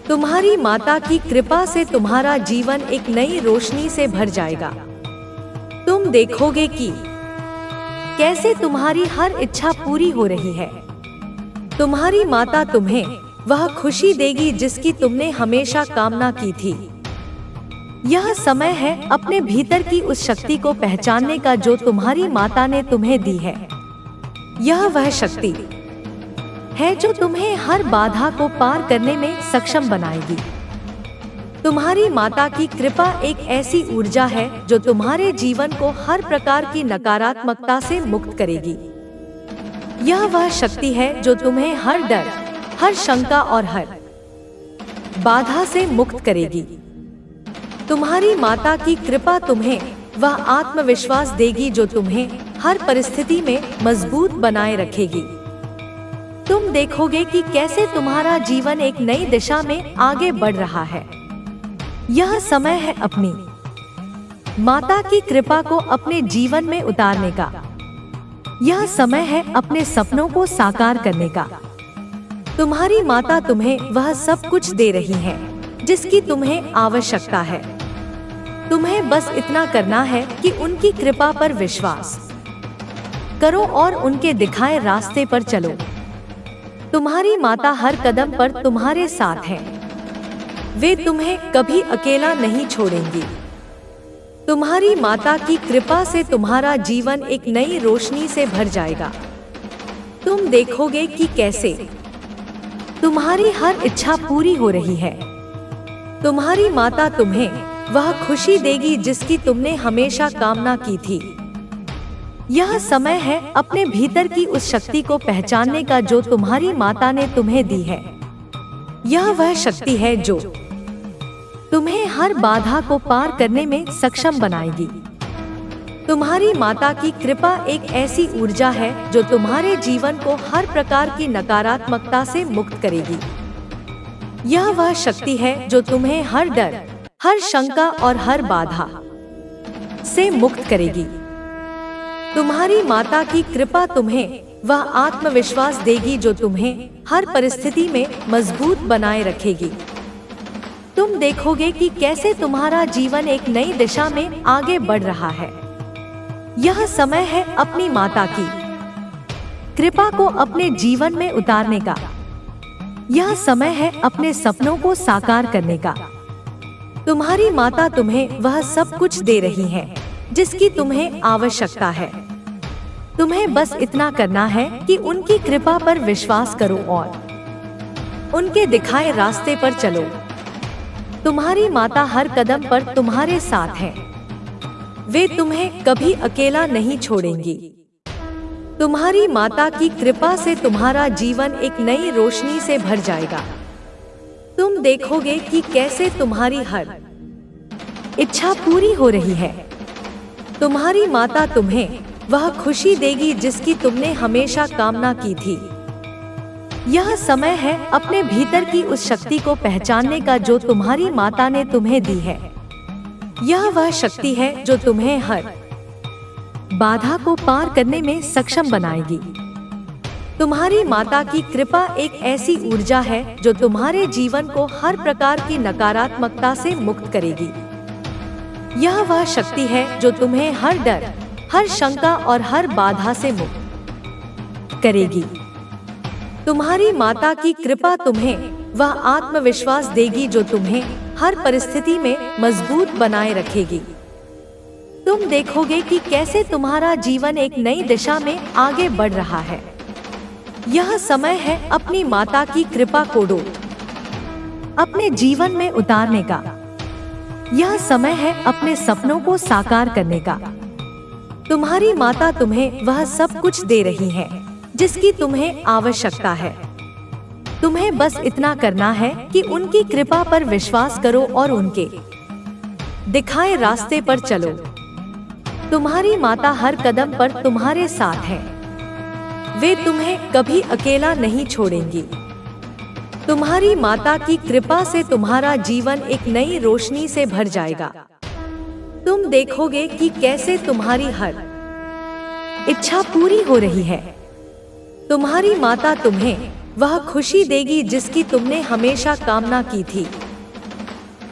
तुम्हारी माता की कृपा से तुम्हारा जीवन एक नई रोशनी से भर जाएगा। तुम देखोगे कि कैसे तुम्हारी हर इच्छा पूरी हो रही है। तुम्हारी माता तुम्हें वह खुशी देगी जिसकी तुमने हमेशा कामना की थी। यह समय है अपने भीतर की उस शक्ति को पहचानने का जो तुम्हारी माता ने तुम्हें दी है। यह वह शक्ति है जो तुम्हें हर बाधा को पार करने में सक्षम बनाएगी। तुम्हारी माता की कृपा एक ऐसी ऊर्जा है जो तुम्हारे जीवन को हर प्रकार की नकारात्मकता से मुक्त करेगी। यह वह शक्ति है जो तुम्हें हर डर, हर शंका और हर बाधा से मुक्त करेगी। तुम्हारी माता की कृपा तुम्हें वह आत्मविश्वास देगी जो तुम्हें हर परिस्थिति में मजबूत बनाए रखेगी। तुम देखोगे कि कैसे तुम्हारा जीवन एक नई दिशा में आगे बढ़ रहा है। यह समय है अपनी माता की कृपा को अपने जीवन में उतारने का। यह समय है अपने सपनों को साकार करने का। तुम्हारी माता तुम्हें वह सब कुछ दे रही है जिसकी तुम्हें आवश्यकता है। तुम्हें बस इतना करना है कि उनकी कृपा पर विश्वास करो और उनके दिखाए रास्ते पर चलो। तुम्हारी माता हर कदम पर तुम्हारे साथ है। वे तुम्हें कभी अकेला नहीं छोड़ेंगी। तुम्हारी माता की कृपा से तुम्हारा जीवन एक नई रोशनी से भर जाएगा। तुम देखोगे कि कैसे तुम्हारी हर इच्छा पूरी हो रही है। तुम्हारी माता तुम्हें वह खुशी देगी जिसकी तुमने हमेशा कामना की थी। यह समय है अपने भीतर की उस शक्ति को पहचानने का जो तुम्हारी माता ने तुम्हें दी है। यह वह शक्ति है जो तुम्हें हर बाधा को पार करने में सक्षम बनाएगी। तुम्हारी माता की कृपा एक ऐसी ऊर्जा है जो तुम्हारे जीवन को हर प्रकार की नकारात्मकता से मुक्त करेगी। यह वह शक्ति है जो तुम्हें हर डर, हर शंका और हर बाधा से मुक्त करेगी। तुम्हारी माता की कृपा तुम्हें वह आत्मविश्वास देगी जो तुम्हें हर परिस्थिति में मजबूत बनाए रखेगी। तुम देखोगे कि कैसे तुम्हारा जीवन एक नई दिशा में आगे बढ़ रहा है। यह समय है अपनी माता की कृपा को अपने जीवन में उतारने का। यह समय है अपने सपनों को साकार करने का। तुम्हारी माता तुम्हें वह सब कुछ दे रही है जिसकी तुम्हें आवश्यकता है। तुम्हें बस इतना करना है कि उनकी कृपा पर विश्वास करो और उनके दिखाए रास्ते पर चलो। तुम्हारी माता हर कदम पर तुम्हारे साथ है। वे तुम्हें कभी अकेला नहीं छोड़ेंगी। तुम्हारी माता की कृपा से तुम्हारा जीवन एक नई रोशनी से भर जाएगा। तुम देखोगे कि कैसे तुम्हारी हर इच्छा पूरी हो रही है। तुम्हारी माता तुम्हें वह खुशी देगी जिसकी तुमने हमेशा कामना की थी। यह समय है अपने भीतर की उस शक्ति को पहचानने का जो तुम्हारी माता ने तुम्हें दी है। यह वह शक्ति है जो तुम्हें हर बाधा को पार करने में सक्षम बनाएगी। तुम्हारी माता की कृपा एक ऐसी ऊर्जा है जो तुम्हारे जीवन को हर प्रकार की नकारात्मकता से मुक्त करेगी। यह वह शक्ति है जो तुम्हें हर डर, हर शंका और हर बाधा से मुक्त करेगी। तुम्हारी माता की कृपा तुम्हें वह आत्मविश्वास देगी जो तुम्हें हर परिस्थिति में मजबूत बनाए रखेगी। तुम देखोगे कि कैसे तुम्हारा जीवन एक नई दिशा में आगे बढ़ रहा है। यह समय है अपनी माता की कृपा को अपने जीवन में उतारने का। यह समय है अपने सपनों को साकार करने का। तुम्हारी माता तुम्हें वह सब कुछ दे रही है जिसकी तुम्हें आवश्यकता है। तुम्हें बस इतना करना है कि उनकी कृपा पर विश्वास करो और उनके दिखाए रास्ते पर चलो। तुम्हारी माता हर कदम पर तुम्हारे साथ है। वे तुम्हें कभी अकेला नहीं छोड़ेंगी। तुम्हारी माता की कृपा से तुम्हारा जीवन एक नई रोशनी से भर जाएगा। तुम देखोगे कि कैसे तुम्हारी हर इच्छा पूरी हो रही है। तुम्हारी माता तुम्हें वह खुशी देगी जिसकी तुमने हमेशा कामना की थी।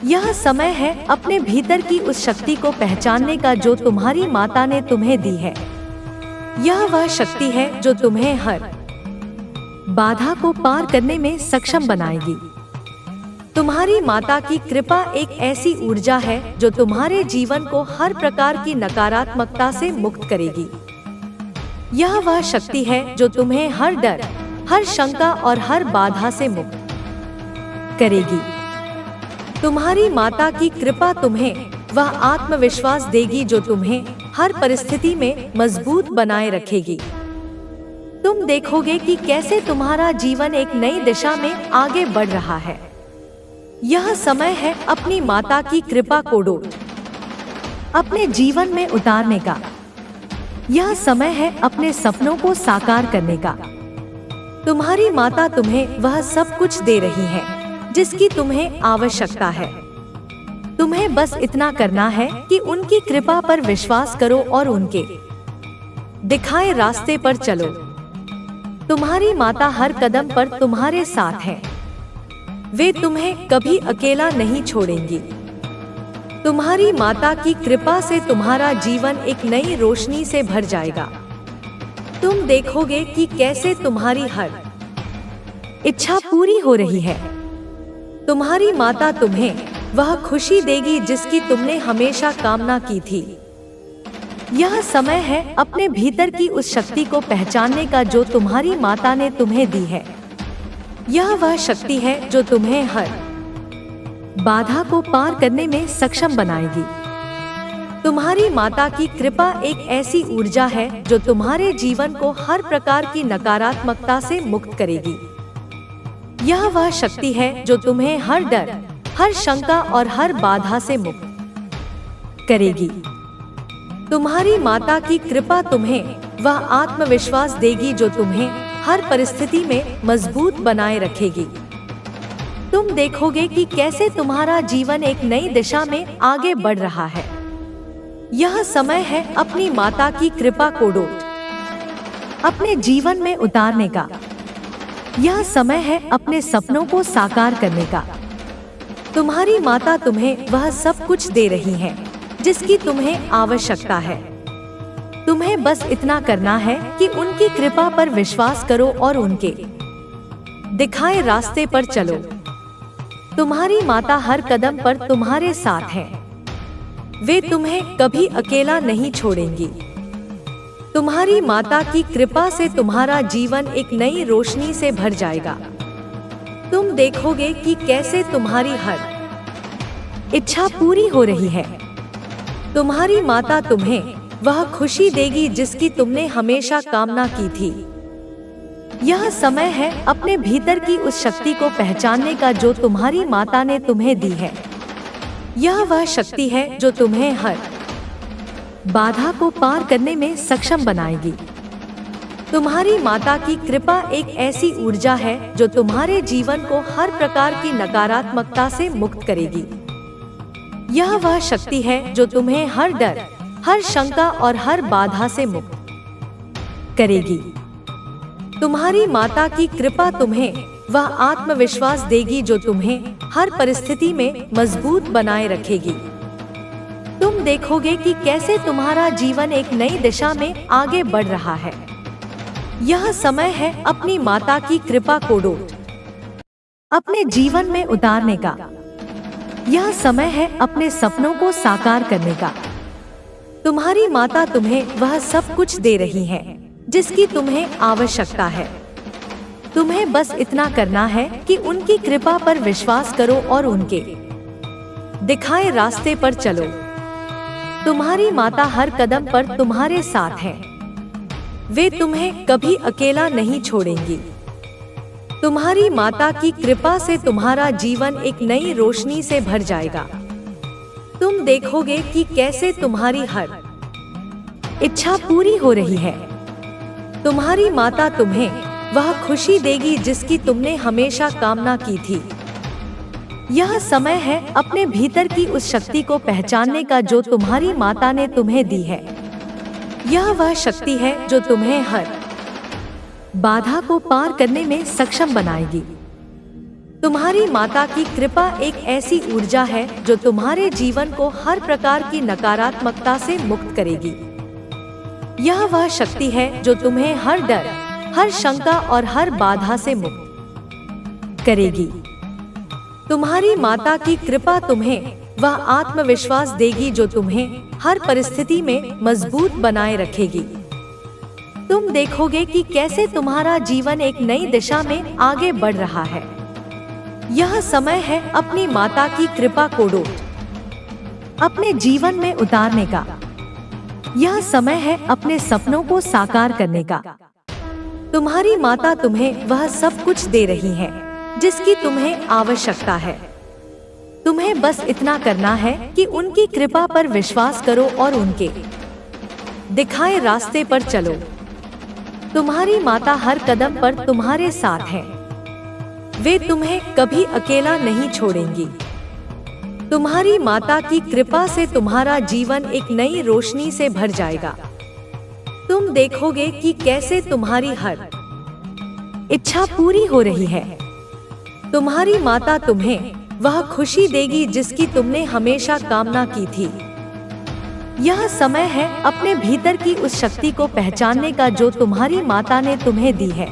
यह समय है अपने भीतर की उस शक्ति को पहचानने का जो तुम्हारी माता ने तुम्हें दी है। यह वह शक्ति है जो तुम्हें हर बाधा को पार करने में सक्षम बनाएगी। तुम्हारी माता की कृपा एक ऐसी ऊर्जा है जो तुम्हारे जीवन को हर प्रकार की नकारात्मकता से मुक्त करेगी। यह वह शक्ति है जो तुम्हें हर डर, हर शंका और हर बाधा से मुक्त करेगी। तुम्हारी माता की कृपा तुम्हें वह आत्मविश्वास देगी जो तुम्हें हर परिस्थिति में मजबूत बनाए रखेगी। तुम देखोगे कि कैसे तुम्हारा जीवन एक नई दिशा में आगे बढ़ रहा है। यह समय है अपनी माता की कृपा को अपने जीवन में उतारने का। यह समय है अपने सपनों को साकार करने का। तुम्हारी माता तुम्हें वह सब कुछ दे रही है जिसकी तुम्हें आवश्यकता है। तुम्हें बस इतना करना है कि उनकी कृपा पर विश्वास करो और उनके दिखाए रास्ते पर चलो। तुम्हारी माता हर कदम पर तुम्हारे साथ है। वे तुम्हें कभी अकेला नहीं छोड़ेंगी। तुम्हारी माता की कृपा से तुम्हारा जीवन एक नई रोशनी से भर जाएगा। तुम देखोगे कि कैसे तुम्हारी हर इच्छा पूरी हो रही है। तुम्हारी माता तुम्हें वह खुशी देगी जिसकी तुमने हमेशा कामना की थी। यह समय है अपने भीतर की उस शक्ति को पहचानने का जो तुम्हारी माता ने तुम्हें दी है। यह वह शक्ति है जो तुम्हें हर बाधा को पार करने में सक्षम बनाएगी। तुम्हारी माता की कृपा एक ऐसी ऊर्जा है जो तुम्हारे जीवन को हर प्रकार की नकारात्मकता से मुक्त करेगी। यह वह शक्ति है जो तुम्हें हर डर, हर शंका और हर बाधा से मुक्त करेगी। तुम्हारी माता की कृपा तुम्हें वह आत्मविश्वास देगी जो तुम्हें हर परिस्थिति में मजबूत बनाए रखेगी। तुम देखोगे कि कैसे तुम्हारा जीवन एक नई दिशा में आगे बढ़ रहा है। यह समय है अपनी माता की कृपा को अपने जीवन में उतारने का। यह समय है अपने सपनों को साकार करने का। तुम्हारी माता तुम्हें वह सब कुछ दे रही है जिसकी तुम्हें आवश्यकता है। तुम्हें बस इतना करना है कि उनकी कृपा पर विश्वास करो और उनके दिखाए रास्ते पर चलो। तुम्हारी माता हर कदम पर तुम्हारे साथ है। वे तुम्हें कभी अकेला नहीं छोड़ेंगी। तुम्हारी माता की कृपा से तुम्हारा जीवन एक नई रोशनी से भर जाएगा। तुम देखोगे कि कैसे तुम्हारी हर इच्छा पूरी हो रही है। तुम्हारी माता तुम्हें वह खुशी देगी जिसकी तुमने हमेशा कामना की थी। यह समय है अपने भीतर की उस शक्ति को पहचानने का जो तुम्हारी माता ने तुम्हें दी है। यह वह शक्ति है जो तुम्हें हर बाधा को पार करने में सक्षम बनाएगी। तुम्हारी माता की कृपा एक ऐसी ऊर्जा है जो तुम्हारे जीवन को हर प्रकार की नकारात्मकता से मुक्त करेगी। यह वह शक्ति है जो तुम्हें हर डर, हर शंका और हर बाधा से मुक्त करेगी। तुम्हारी माता की कृपा तुम्हें वह आत्मविश्वास देगी जो तुम्हें हर परिस्थिति में मजबूत बनाए रखेगी। तुम देखोगे कि कैसे तुम्हारा जीवन एक नई दिशा में आगे बढ़ रहा है। यह समय है अपनी माता की कृपा को अपने जीवन में उतारने का। यह समय है अपने सपनों को साकार करने का। तुम्हारी माता तुम्हें वह सब कुछ दे रही है जिसकी तुम्हें आवश्यकता है। तुम्हें बस इतना करना है कि उनकी कृपा पर विश्वास करो और उनके दिखाए रास्ते पर चलो। तुम्हारी माता हर कदम पर तुम्हारे साथ है। वे तुम्हें कभी अकेला नहीं छोड़ेंगी। तुम्हारी माता की कृपा से तुम्हारा जीवन एक नई रोशनी से भर जाएगा। तुम देखोगे कि कैसे तुम्हारी हर इच्छा पूरी हो रही है। तुम्हारी माता तुम्हें वह खुशी देगी जिसकी तुमने हमेशा कामना की थी। यह समय है अपने भीतर की उस शक्ति को पहचानने का जो तुम्हारी माता ने तुम्हें दी है। यह वह शक्ति है जो तुम्हें हर बाधा को पार करने में सक्षम बनाएगी। तुम्हारी माता की कृपा एक ऐसी ऊर्जा है जो तुम्हारे जीवन को हर प्रकार की नकारात्मकता से मुक्त करेगी। यह वह शक्ति है जो तुम्हें हर डर, हर शंका और हर बाधा से मुक्त करेगी। तुम्हारी माता की कृपा तुम्हें वह आत्मविश्वास देगी जो तुम्हें हर परिस्थिति में मजबूत बनाए रखेगी। तुम देखोगे कि कैसे तुम्हारा जीवन एक नई दिशा में आगे बढ़ रहा है। यह समय है अपनी माता की कृपा को अपने जीवन में उतारने का। यह समय है अपने सपनों को साकार करने का। तुम्हारी माता तुम्हें वह सब कुछ दे रही है जिसकी तुम्हें आवश्यकता है। तुम्हें बस इतना करना है कि उनकी कृपा पर विश्वास करो और उनके दिखाए रास्ते पर चलो। तुम्हारी माता हर कदम पर तुम्हारे साथ है। वे तुम्हें कभी अकेला नहीं छोड़ेंगी। तुम्हारी माता की कृपा से तुम्हारा जीवन एक नई रोशनी से भर जाएगा। तुम देखोगे कि कैसे तुम्हारी हर इच्छा पूरी हो रही है। तुम्हारी माता तुम्हें वह खुशी देगी जिसकी तुमने हमेशा कामना की थी। यह समय है अपने भीतर की उस शक्ति को पहचानने का जो तुम्हारी माता ने तुम्हें दी है।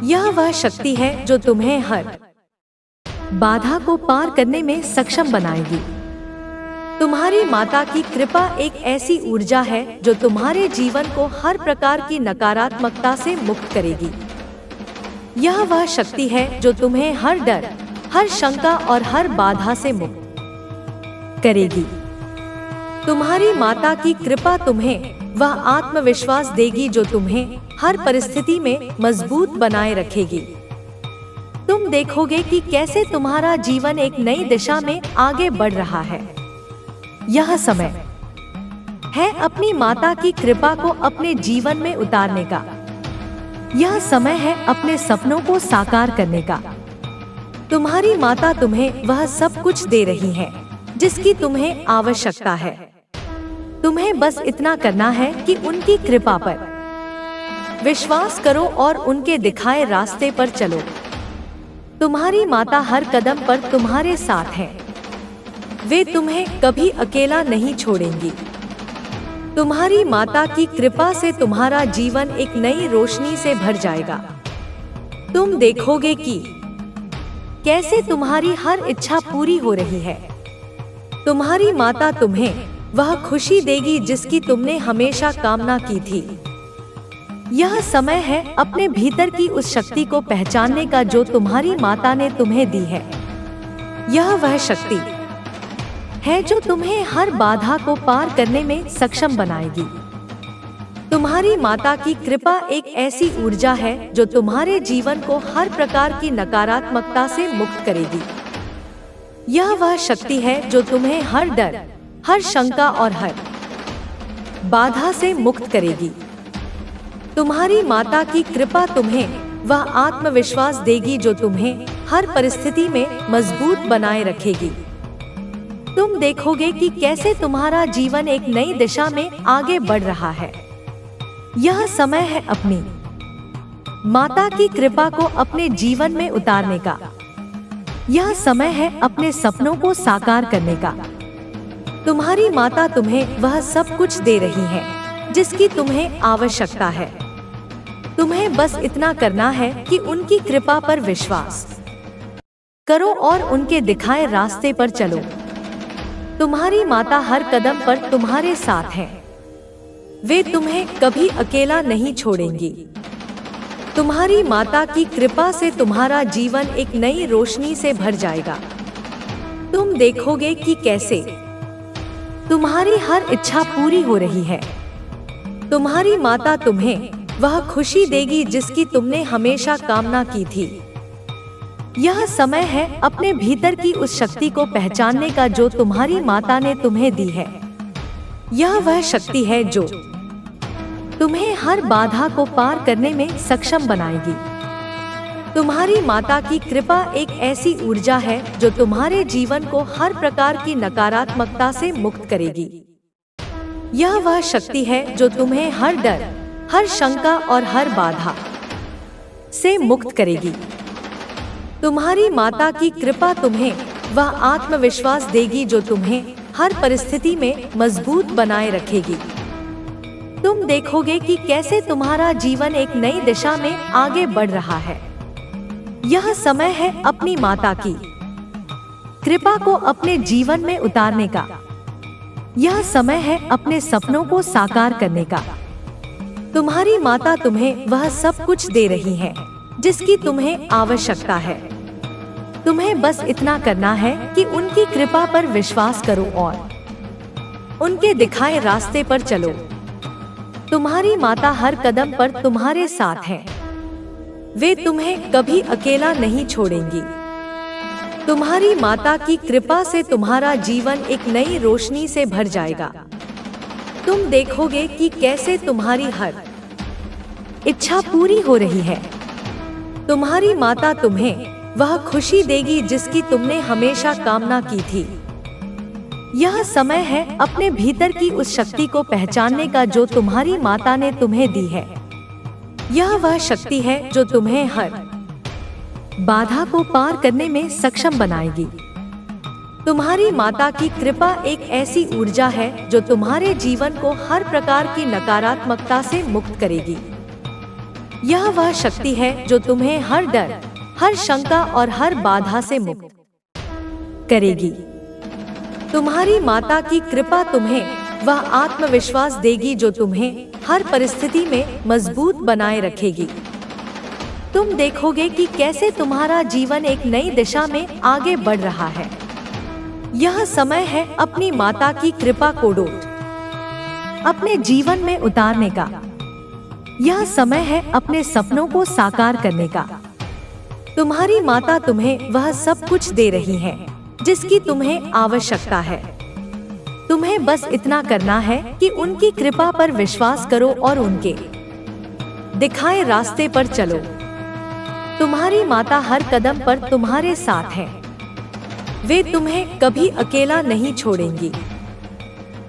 यह वह शक्ति है जो तुम्हें हर बाधा को पार करने में सक्षम बनाएगी। तुम्हारी माता की कृपा एक ऐसी ऊर्जा है जो तुम्हारे जीवन को हर प्रकार की नकारात्मकता से मुक्त करेगी। यह वह शक्ति है जो तुम्हें हर डर, हर शंका और हर बाधा से मुक्त करेगी। तुम्हारी माता की कृपा तुम्हें वह आत्मविश्वास देगी जो तुम्हें हर परिस्थिति में मजबूत बनाए रखेगी। तुम देखोगे कि कैसे तुम्हारा जीवन एक नई दिशा में आगे बढ़ रहा है। यह समय है अपनी माता की कृपा को अपने जीवन में उतारने का। यह समय है अपने सपनों को साकार करने का। तुम्हारी माता तुम्हें वह सब कुछ दे रही है जिसकी तुम्हें आवश्यकता है। तुम्हें बस इतना करना है कि उनकी कृपा पर विश्वास करो और उनके दिखाए रास्ते पर चलो। तुम्हारी माता हर कदम पर तुम्हारे साथ है। वे तुम्हें कभी अकेला नहीं छोड़ेंगी। तुम्हारी माता की कृपा से तुम्हारा जीवन एक नई रोशनी से भर जाएगा। तुम देखोगे कि कैसे तुम्हारी हर इच्छा पूरी हो रही है। तुम्हारी माता तुम्हें वह खुशी देगी जिसकी तुमने हमेशा कामना की थी। यह समय है अपने भीतर की उस शक्ति को पहचानने का जो तुम्हारी माता ने तुम्हें दी है। यह वह शक्ति है जो तुम्हें हर बाधा को पार करने में सक्षम बनाएगी। तुम्हारी माता की कृपा एक ऐसी ऊर्जा है जो तुम्हारे जीवन को हर प्रकार की नकारात्मकता से मुक्त करेगी। यह वह शक्ति है जो तुम्हें हर डर, हर शंका और हर बाधा से मुक्त करेगी। तुम्हारी माता की कृपा तुम्हें वह आत्मविश्वास देगी जो तुम्हें हर परिस्थिति में मजबूत बनाए रखेगी। तुम देखोगे कि कैसे तुम्हारा जीवन एक नई दिशा में आगे बढ़ रहा है। यह समय है अपनी माता की कृपा को अपने जीवन में उतारने का। यह समय है अपने सपनों को साकार करने का। तुम्हारी माता तुम्हें वह सब कुछ दे रही है जिसकी तुम्हें आवश्यकता है। तुम्हें बस इतना करना है कि उनकी कृपा पर विश्वास करो और उनके दिखाए रास्ते पर चलो। तुम्हारी माता हर कदम पर तुम्हारे साथ है। वे तुम्हें कभी अकेला नहीं छोड़ेंगी। तुम्हारी माता की कृपा से तुम्हारा जीवन एक नई रोशनी से भर जाएगा। तुम देखोगे कि कैसे तुम्हारी हर इच्छा पूरी हो रही है। तुम्हारी माता तुम्हें वह खुशी देगी जिसकी तुमने हमेशा कामना की थी। यह समय है अपने भीतर की उस शक्ति को पहचानने का जो तुम्हारी माता ने तुम्हें दी है। यह वह शक्ति है जो तुम्हें हर बाधा को पार करने में सक्षम बनाएगी। तुम्हारी माता की कृपा एक ऐसी ऊर्जा है जो तुम्हारे जीवन को हर प्रकार की नकारात्मकता से मुक्त करेगी। यह वह शक्ति है जो तुम्हें हर डर, हर शंका और हर बाधा से मुक्त करेगी। तुम्हारी माता की कृपा तुम्हें वह आत्मविश्वास देगी जो तुम्हें हर परिस्थिति में मजबूत बनाए रखेगी। तुम देखोगे कि कैसे तुम्हारा जीवन एक नई दिशा में आगे बढ़ रहा है। यह समय है अपनी माता की कृपा को अपने जीवन में उतारने का। यह समय है अपने सपनों को साकार करने का। तुम्हारी माता तुम्हें वह सब कुछ दे रही है जिसकी तुम्हें आवश्यकता है। तुम्हें बस इतना करना है कि उनकी कृपा पर विश्वास करो और उनके दिखाए रास्ते पर चलो। तुम्हारी माता हर कदम पर तुम्हारे साथ है। वे तुम्हें कभी अकेला नहीं छोड़ेंगी। तुम्हारी माता की कृपा से तुम्हारा जीवन एक नई रोशनी से भर जाएगा। तुम देखोगे कि कैसे तुम्हारी हर इच्छा पूरी हो रही है। तुम्हारी माता तुम्हें वह खुशी देगी जिसकी तुमने हमेशा कामना की थी। यह समय है अपने भीतर की उस शक्ति को पहचानने का जो तुम्हारी माता ने तुम्हें दी है। यह वह शक्ति है जो तुम्हें हर बाधा को पार करने में सक्षम बनाएगी। तुम्हारी माता की कृपा एक ऐसी ऊर्जा है जो तुम्हारे जीवन को हर प्रकार की नकारात्मकता से मुक्त करेगी। यह वह शक्ति है जो तुम्हें हर डर, हर शंका और हर बाधा से मुक्त करेगी। तुम्हारी माता की कृपा तुम्हें वह आत्मविश्वास देगी जो तुम्हें हर परिस्थिति में मजबूत बनाए रखेगी। तुम देखोगे कि कैसे तुम्हारा जीवन एक नई दिशा में आगे बढ़ रहा है। यह समय है अपनी माता की कृपा को अपने जीवन में उतारने का। यह समय है अपने सपनों को साकार करने का। तुम्हारी माता तुम्हें वह सब कुछ दे रही है जिसकी तुम्हें आवश्यकता है। तुम्हें बस इतना करना है कि उनकी कृपा पर विश्वास करो और उनके दिखाए रास्ते पर चलो। तुम्हारी माता हर कदम पर तुम्हारे साथ है। वे तुम्हें कभी अकेला नहीं छोड़ेंगी।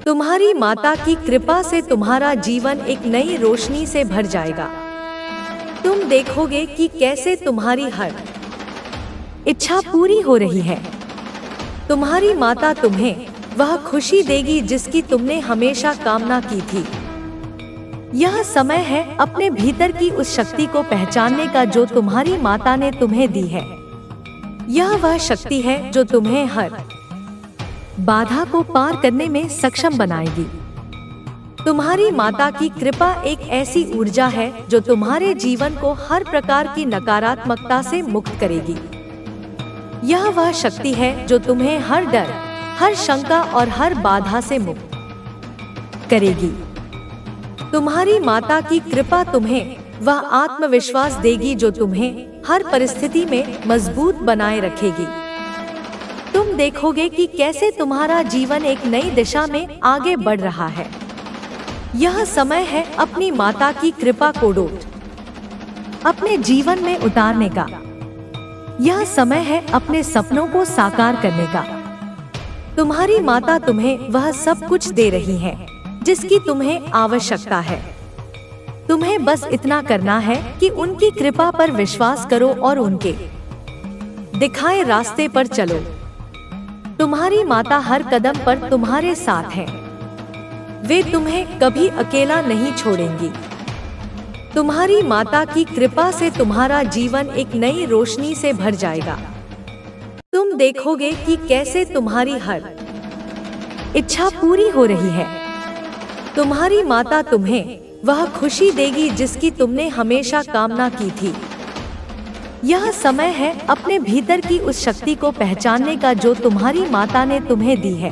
तुम्हारी माता की कृपा से तुम्हारा जीवन एक नई रोशनी से भर जाएगा। तुम देखोगे कि कैसे तुम्हारी हर इच्छा पूरी हो रही है। तुम्हारी माता तुम्हें वह खुशी देगी जिसकी तुमने हमेशा कामना की थी। यह समय है अपने भीतर की उस शक्ति को पहचानने का जो तुम्हारी माता ने तुम्हें दी है। यह वह शक्ति है जो तुम्हें हर बाधा को पार करने में सक्षम बनाएगी। तुम्हारी माता की कृपा एक ऐसी ऊर्जा है जो तुम्हारे जीवन को हर प्रकार की नकारात्मकता से मुक्त करेगी। यह वह शक्ति है जो तुम्हें हर डर, हर शंका और हर बाधा से मुक्त करेगी। तुम्हारी माता की कृपा तुम्हें वह आत्मविश्वास देगी जो तुम्हें हर परिस्थिति में मजबूत बनाए रखेगी। तुम देखोगे कि कैसे तुम्हारा जीवन एक नई दिशा में आगे बढ़ रहा है। यह समय है अपनी माता की कृपा को अपने जीवन में उतारने का। यह समय है अपने सपनों को साकार करने का। तुम्हारी माता तुम्हें वह सब कुछ दे रही है जिसकी तुम्हें आवश्यकता है। तुम्हें बस इतना करना है कि उनकी कृपा पर विश्वास करो और उनके दिखाए रास्ते पर चलो। तुम्हारी माता हर कदम पर तुम्हारे साथ है। वे तुम्हें कभी अकेला नहीं छोड़ेंगी। तुम्हारी माता की कृपा से तुम्हारा जीवन एक नई रोशनी से भर जाएगा। तुम देखोगे कि कैसे तुम्हारी हर इच्छा पूरी हो रही है। तुम्हारी माता तुम्हें वह खुशी देगी जिसकी तुमने हमेशा कामना की थी। यह समय है अपने भीतर की उस शक्ति को पहचानने का जो तुम्हारी माता ने तुम्हें दी है।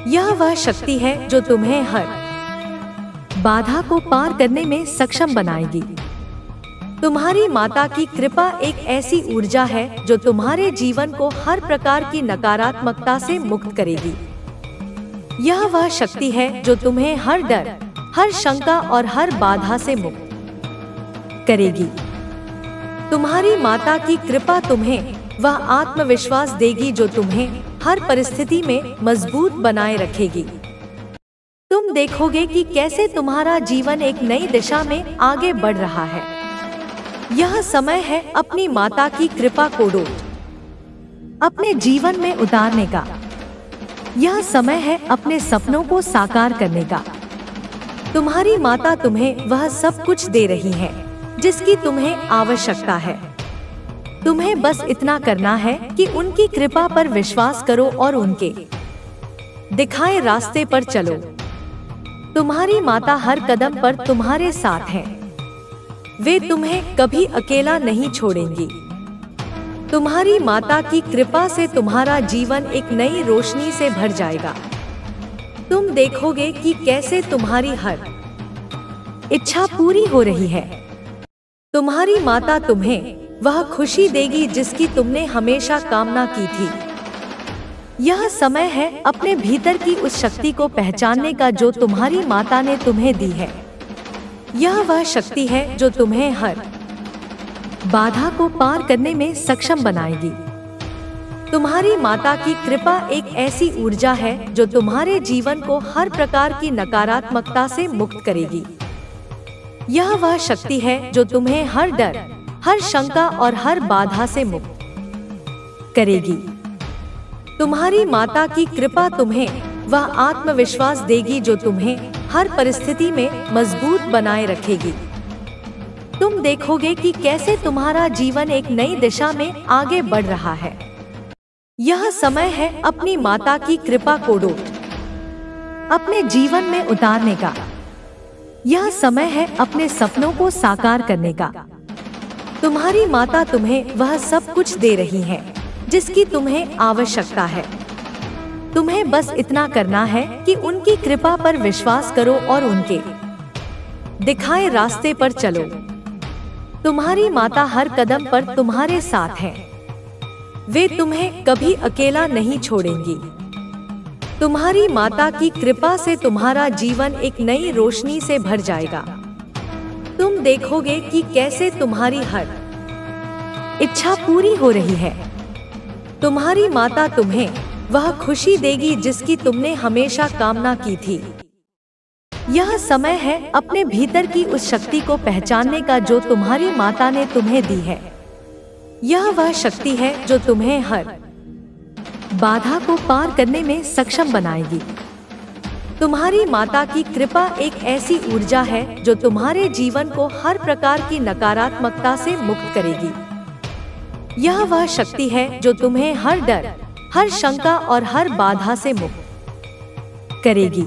यह वह शक्ति है जो तुम्हें हर बाधा को पार करने में सक्षम बनाएगी। तुम्हारी माता की कृपा एक ऐसी ऊर्जा है जो तुम्हारे जीवन को हर प्रकार की नकारात्मकता से मुक्त करेगी। यह वह शक्ति है जो तुम्हें हर डर, हर शंका और हर बाधा से मुक्त करेगी। तुम्हारी माता की कृपा तुम्हें वह आत्मविश्वास देगी जो तुम्हें हर परिस्थिति में मजबूत बनाए रखेगी। तुम देखोगे कि कैसे तुम्हारा जीवन एक नई दिशा में आगे बढ़ रहा है। यह समय है अपनी माता की कृपा को अपने जीवन में उतारने का। यह समय है अपने सपनों को साकार करने का। तुम्हारी माता तुम्हें वह सब कुछ दे रही है जिसकी तुम्हें आवश्यकता है। तुम्हें बस इतना करना है कि उनकी कृपा पर विश्वास करो और उनके दिखाए रास्ते पर चलो। तुम्हारी माता हर कदम पर तुम्हारे साथ है। वे तुम्हें कभी अकेला नहीं छोड़ेंगी। तुम्हारी माता की कृपा से तुम्हारा जीवन एक नई रोशनी से भर जाएगा। तुम देखोगे कि कैसे तुम्हारी हर इच्छा पूरी हो रही है। तुम्हारी माता तुम्हें वह खुशी देगी जिसकी तुमने हमेशा कामना की थी। यह समय है अपने भीतर की उस शक्ति को पहचानने का जो तुम्हारी माता ने तुम्हें दी है। यह वह शक्ति है जो तुम्हें हर बाधा को पार करने में सक्षम बनाएगी। तुम्हारी माता की कृपा एक ऐसी ऊर्जा है जो तुम्हारे जीवन को हर प्रकार की नकारात्मकता से मुक्त करेगी। यह वह शक्ति है जो तुम्हें हर डर, हर शंका और हर बाधा से मुक्त करेगी। तुम्हारी माता की कृपा तुम्हें वह आत्मविश्वास देगी जो तुम्हें हर परिस्थिति में मजबूत बनाए रखेगी। तुम देखोगे कि कैसे तुम्हारा जीवन एक नई दिशा में आगे बढ़ रहा है। यह समय है अपनी माता की कृपा को अपने जीवन में उतारने का। यह समय है अपने सपनों को साकार करने का। तुम्हारी माता तुम्हें वह सब कुछ दे रही है जिसकी तुम्हें आवश्यकता है। तुम्हें बस इतना करना है कि उनकी कृपा पर विश्वास करो और उनके दिखाए रास्ते पर चलो। तुम्हारी माता हर कदम पर तुम्हारे साथ है। वे तुम्हें कभी अकेला नहीं छोड़ेंगी। तुम्हारी माता की कृपा से तुम्हारा जीवन एक नई रोशनी से भर जाएगा। तुम देखोगे कि कैसे तुम्हारी हर इच्छा पूरी हो रही है। तुम्हारी माता तुम्हें वह खुशी देगी जिसकी तुमने हमेशा कामना की थी। यह समय है अपने भीतर की उस शक्ति को पहचानने का जो तुम्हारी माता ने तुम्हें दी है। यह वह शक्ति है जो तुम्हें हर बाधा को पार करने में सक्षम बनाएगी। तुम्हारी माता की कृपा एक ऐसी ऊर्जा है जो तुम्हारे जीवन को हर प्रकार की नकारात्मकता से मुक्त करेगी। यह वह शक्ति है जो तुम्हें हर डर, हर शंका और हर बाधा से मुक्त करेगी।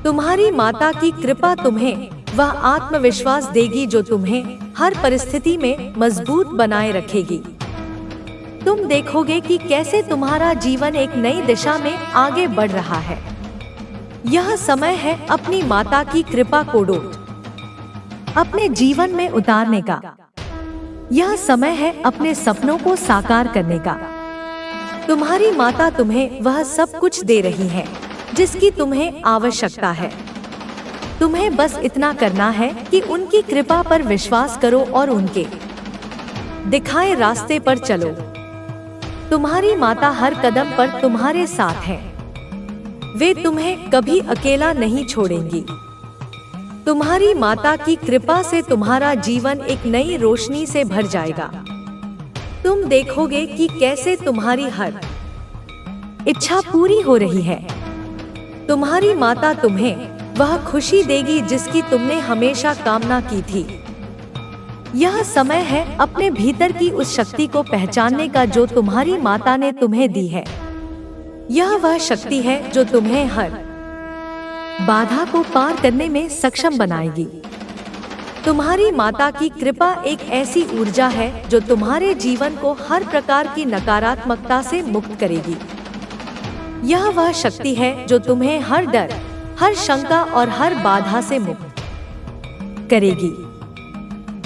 तुम्हारी माता की कृपा तुम्हें वह आत्मविश्वास देगी जो तुम्हें हर परिस्थिति में मजबूत बनाए रखेगी। तुम देखोगे कि कैसे तुम्हारा जीवन एक नई दिशा में आगे बढ़ रहा है। यह समय है अपनी माता की कृपा को अपने जीवन में उतारने का। यह समय है अपने सपनों को साकार करने का। तुम्हारी माता तुम्हें वह सब कुछ दे रही है जिसकी तुम्हें आवश्यकता है। तुम्हें बस इतना करना है कि उनकी कृपा पर विश्वास करो और उनके दिखाए रास्ते पर चलो। तुम्हारी माता हर कदम पर तुम्हारे साथ है। वे तुम्हें कभी अकेला नहीं छोड़ेंगी। तुम्हारी माता की कृपा से तुम्हारा जीवन एक नई रोशनी से भर जाएगा। तुम देखोगे कि कैसे तुम्हारी हर इच्छा पूरी हो रही है। तुम्हारी माता तुम्हें वह खुशी देगी जिसकी तुमने हमेशा कामना की थी। यह समय है अपने भीतर की उस शक्ति को पहचानने का जो तुम्हारी माता ने तुम्हें दी है। यह वह शक्ति है जो तुम्हें हर बाधा को पार करने में सक्षम बनाएगी। तुम्हारी माता की कृपा एक ऐसी ऊर्जा है जो तुम्हारे जीवन को हर प्रकार की नकारात्मकता से मुक्त करेगी। यह वह शक्ति है जो तुम्हें हर डर, हर शंका और हर बाधा से मुक्त करेगी।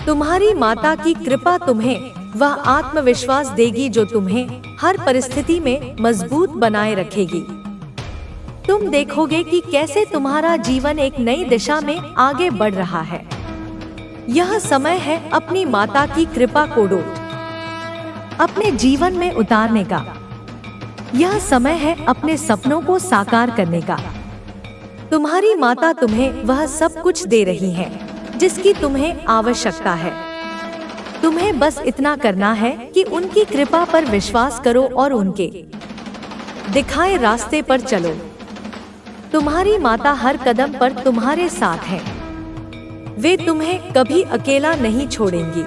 तुम्हारी माता की कृपा तुम्हें वह आत्मविश्वास देगी जो तुम्हें हर परिस्थिति में मजबूत बनाए रखेगी। तुम देखोगे कि कैसे तुम्हारा जीवन एक नई दिशा में आगे बढ़ रहा है। यह समय है अपनी माता की कृपा को अपने जीवन में उतारने का। यह समय है अपने सपनों को साकार करने का। तुम्हारी माता तुम्हें वह सब कुछ दे रही है जिसकी तुम्हें आवश्यकता है। तुम्हें बस इतना करना है कि उनकी कृपा पर विश्वास करो और उनके दिखाए रास्ते पर चलो। तुम्हारी माता हर कदम पर तुम्हारे साथ है। वे तुम्हें कभी अकेला नहीं छोड़ेंगी।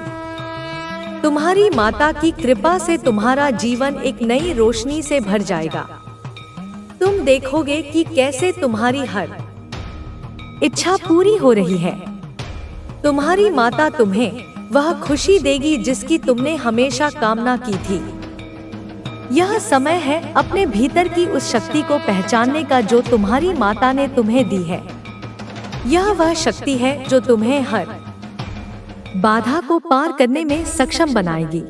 तुम्हारी माता की कृपा से तुम्हारा जीवन एक नई रोशनी से भर जाएगा। तुम देखोगे कि कैसे तुम्हारी हर इच्छा पूरी हो रही है। तुम्हारी माता तुम्हें वह खुशी देगी जिसकी तुमने हमेशा कामना की थी। यह समय है अपने भीतर की उस शक्ति को पहचानने का जो तुम्हारी माता ने तुम्हें दी है। यह वह शक्ति है जो तुम्हें हर बाधा को पार करने में सक्षम बनाएगी।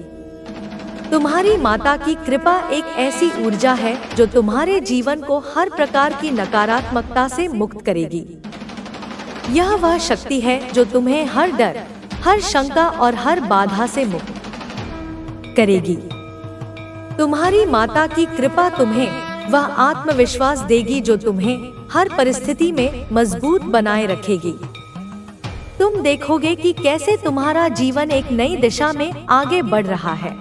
तुम्हारी माता की कृपा एक ऐसी ऊर्जा है जो तुम्हारे जीवन को हर प्रकार की नकारात्मकता से मुक्त करेगी। यह वह शक्ति है जो तुम्हें हर डर, हर शंका और हर बाधा से मुक्त करेगी। तुम्हारी माता की कृपा तुम्हें वह आत्मविश्वास देगी जो तुम्हें हर परिस्थिति में मजबूत बनाए रखेगी। तुम देखोगे कि कैसे तुम्हारा जीवन एक नई दिशा में आगे बढ़ रहा है।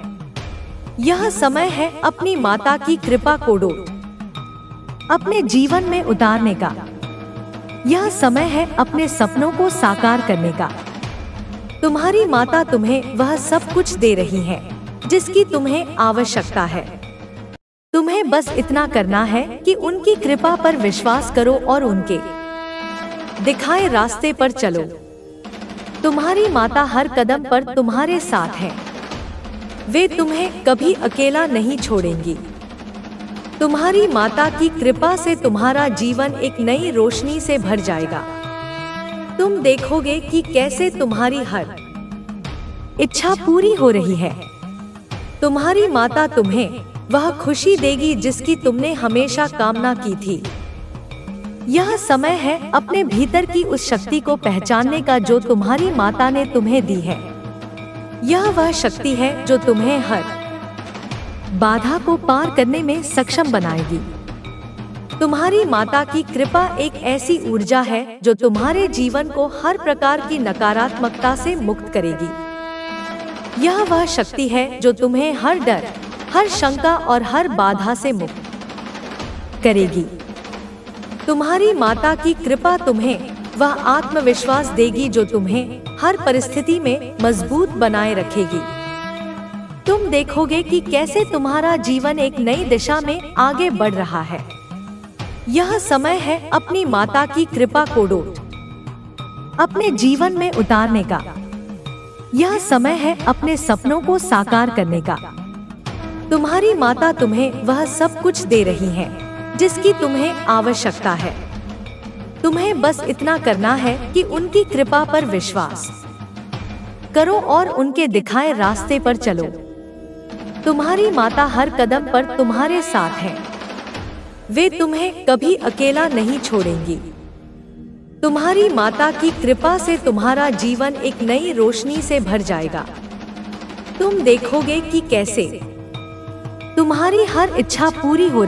यह समय है अपनी माता की कृपा को अपने जीवन में उतारने का। यह समय है अपने सपनों को साकार करने का। तुम्हारी माता तुम्हें वह सब कुछ दे रही है जिसकी तुम्हें आवश्यकता है। तुम्हें बस इतना करना है कि उनकी कृपा पर विश्वास करो और उनके दिखाए रास्ते पर चलो। तुम्हारी माता हर कदम पर तुम्हारे साथ है। वे तुम्हें कभी अकेला नहीं छोड़ेंगी। तुम्हारी माता की कृपा से तुम्हारा जीवन एक नई रोशनी से भर जाएगा। तुम देखोगे कि कैसे तुम्हारी हर इच्छा पूरी हो रही है। तुम्हारी माता तुम्हें वह खुशी देगी जिसकी तुमने हमेशा कामना की थी। यह समय है अपने भीतर की उस शक्ति को पहचानने का जो तुम्हारी माता ने तुम्हें दी है। यह वह शक्ति है जो तुम्हें हर बाधा को पार करने में सक्षम बनाएगी। तुम्हारी माता की कृपा एक ऐसी ऊर्जा है जो तुम्हारे जीवन को हर प्रकार की नकारात्मकता से मुक्त करेगी। यह वह शक्ति है जो तुम्हें हर डर, हर शंका और हर बाधा से मुक्त करेगी। तुम्हारी माता की कृपा तुम्हें वह आत्मविश्वास देगी जो तुम्हें हर परिस्थिति में मजबूत बनाए रखेगी। तुम देखोगे कि कैसे तुम्हारा जीवन एक नई दिशा में आगे बढ़ रहा है। यह समय है अपनी माता की कृपा को अपने जीवन में उतारने का। यह समय है अपने सपनों को साकार करने का। तुम्हारी माता तुम्हें वह सब कुछ दे रही है जिसकी तुम्हें आवश्यकता है। तुम्हें बस इतना करना है कि उनकी कृपा पर विश्वास करो और उनके दिखाए रास्ते पर चलो। तुम्हारी माता हर कदम पर तुम्हारे साथ है। वे तुम्हें कभी अकेला नहीं छोड़ेंगी। तुम्हारी माता की कृपा से तुम्हारा जीवन एक नई रोशनी से भर जाएगा। तुम देखोगे कि कैसे तुम्हारी हर इच्छा पूरी हो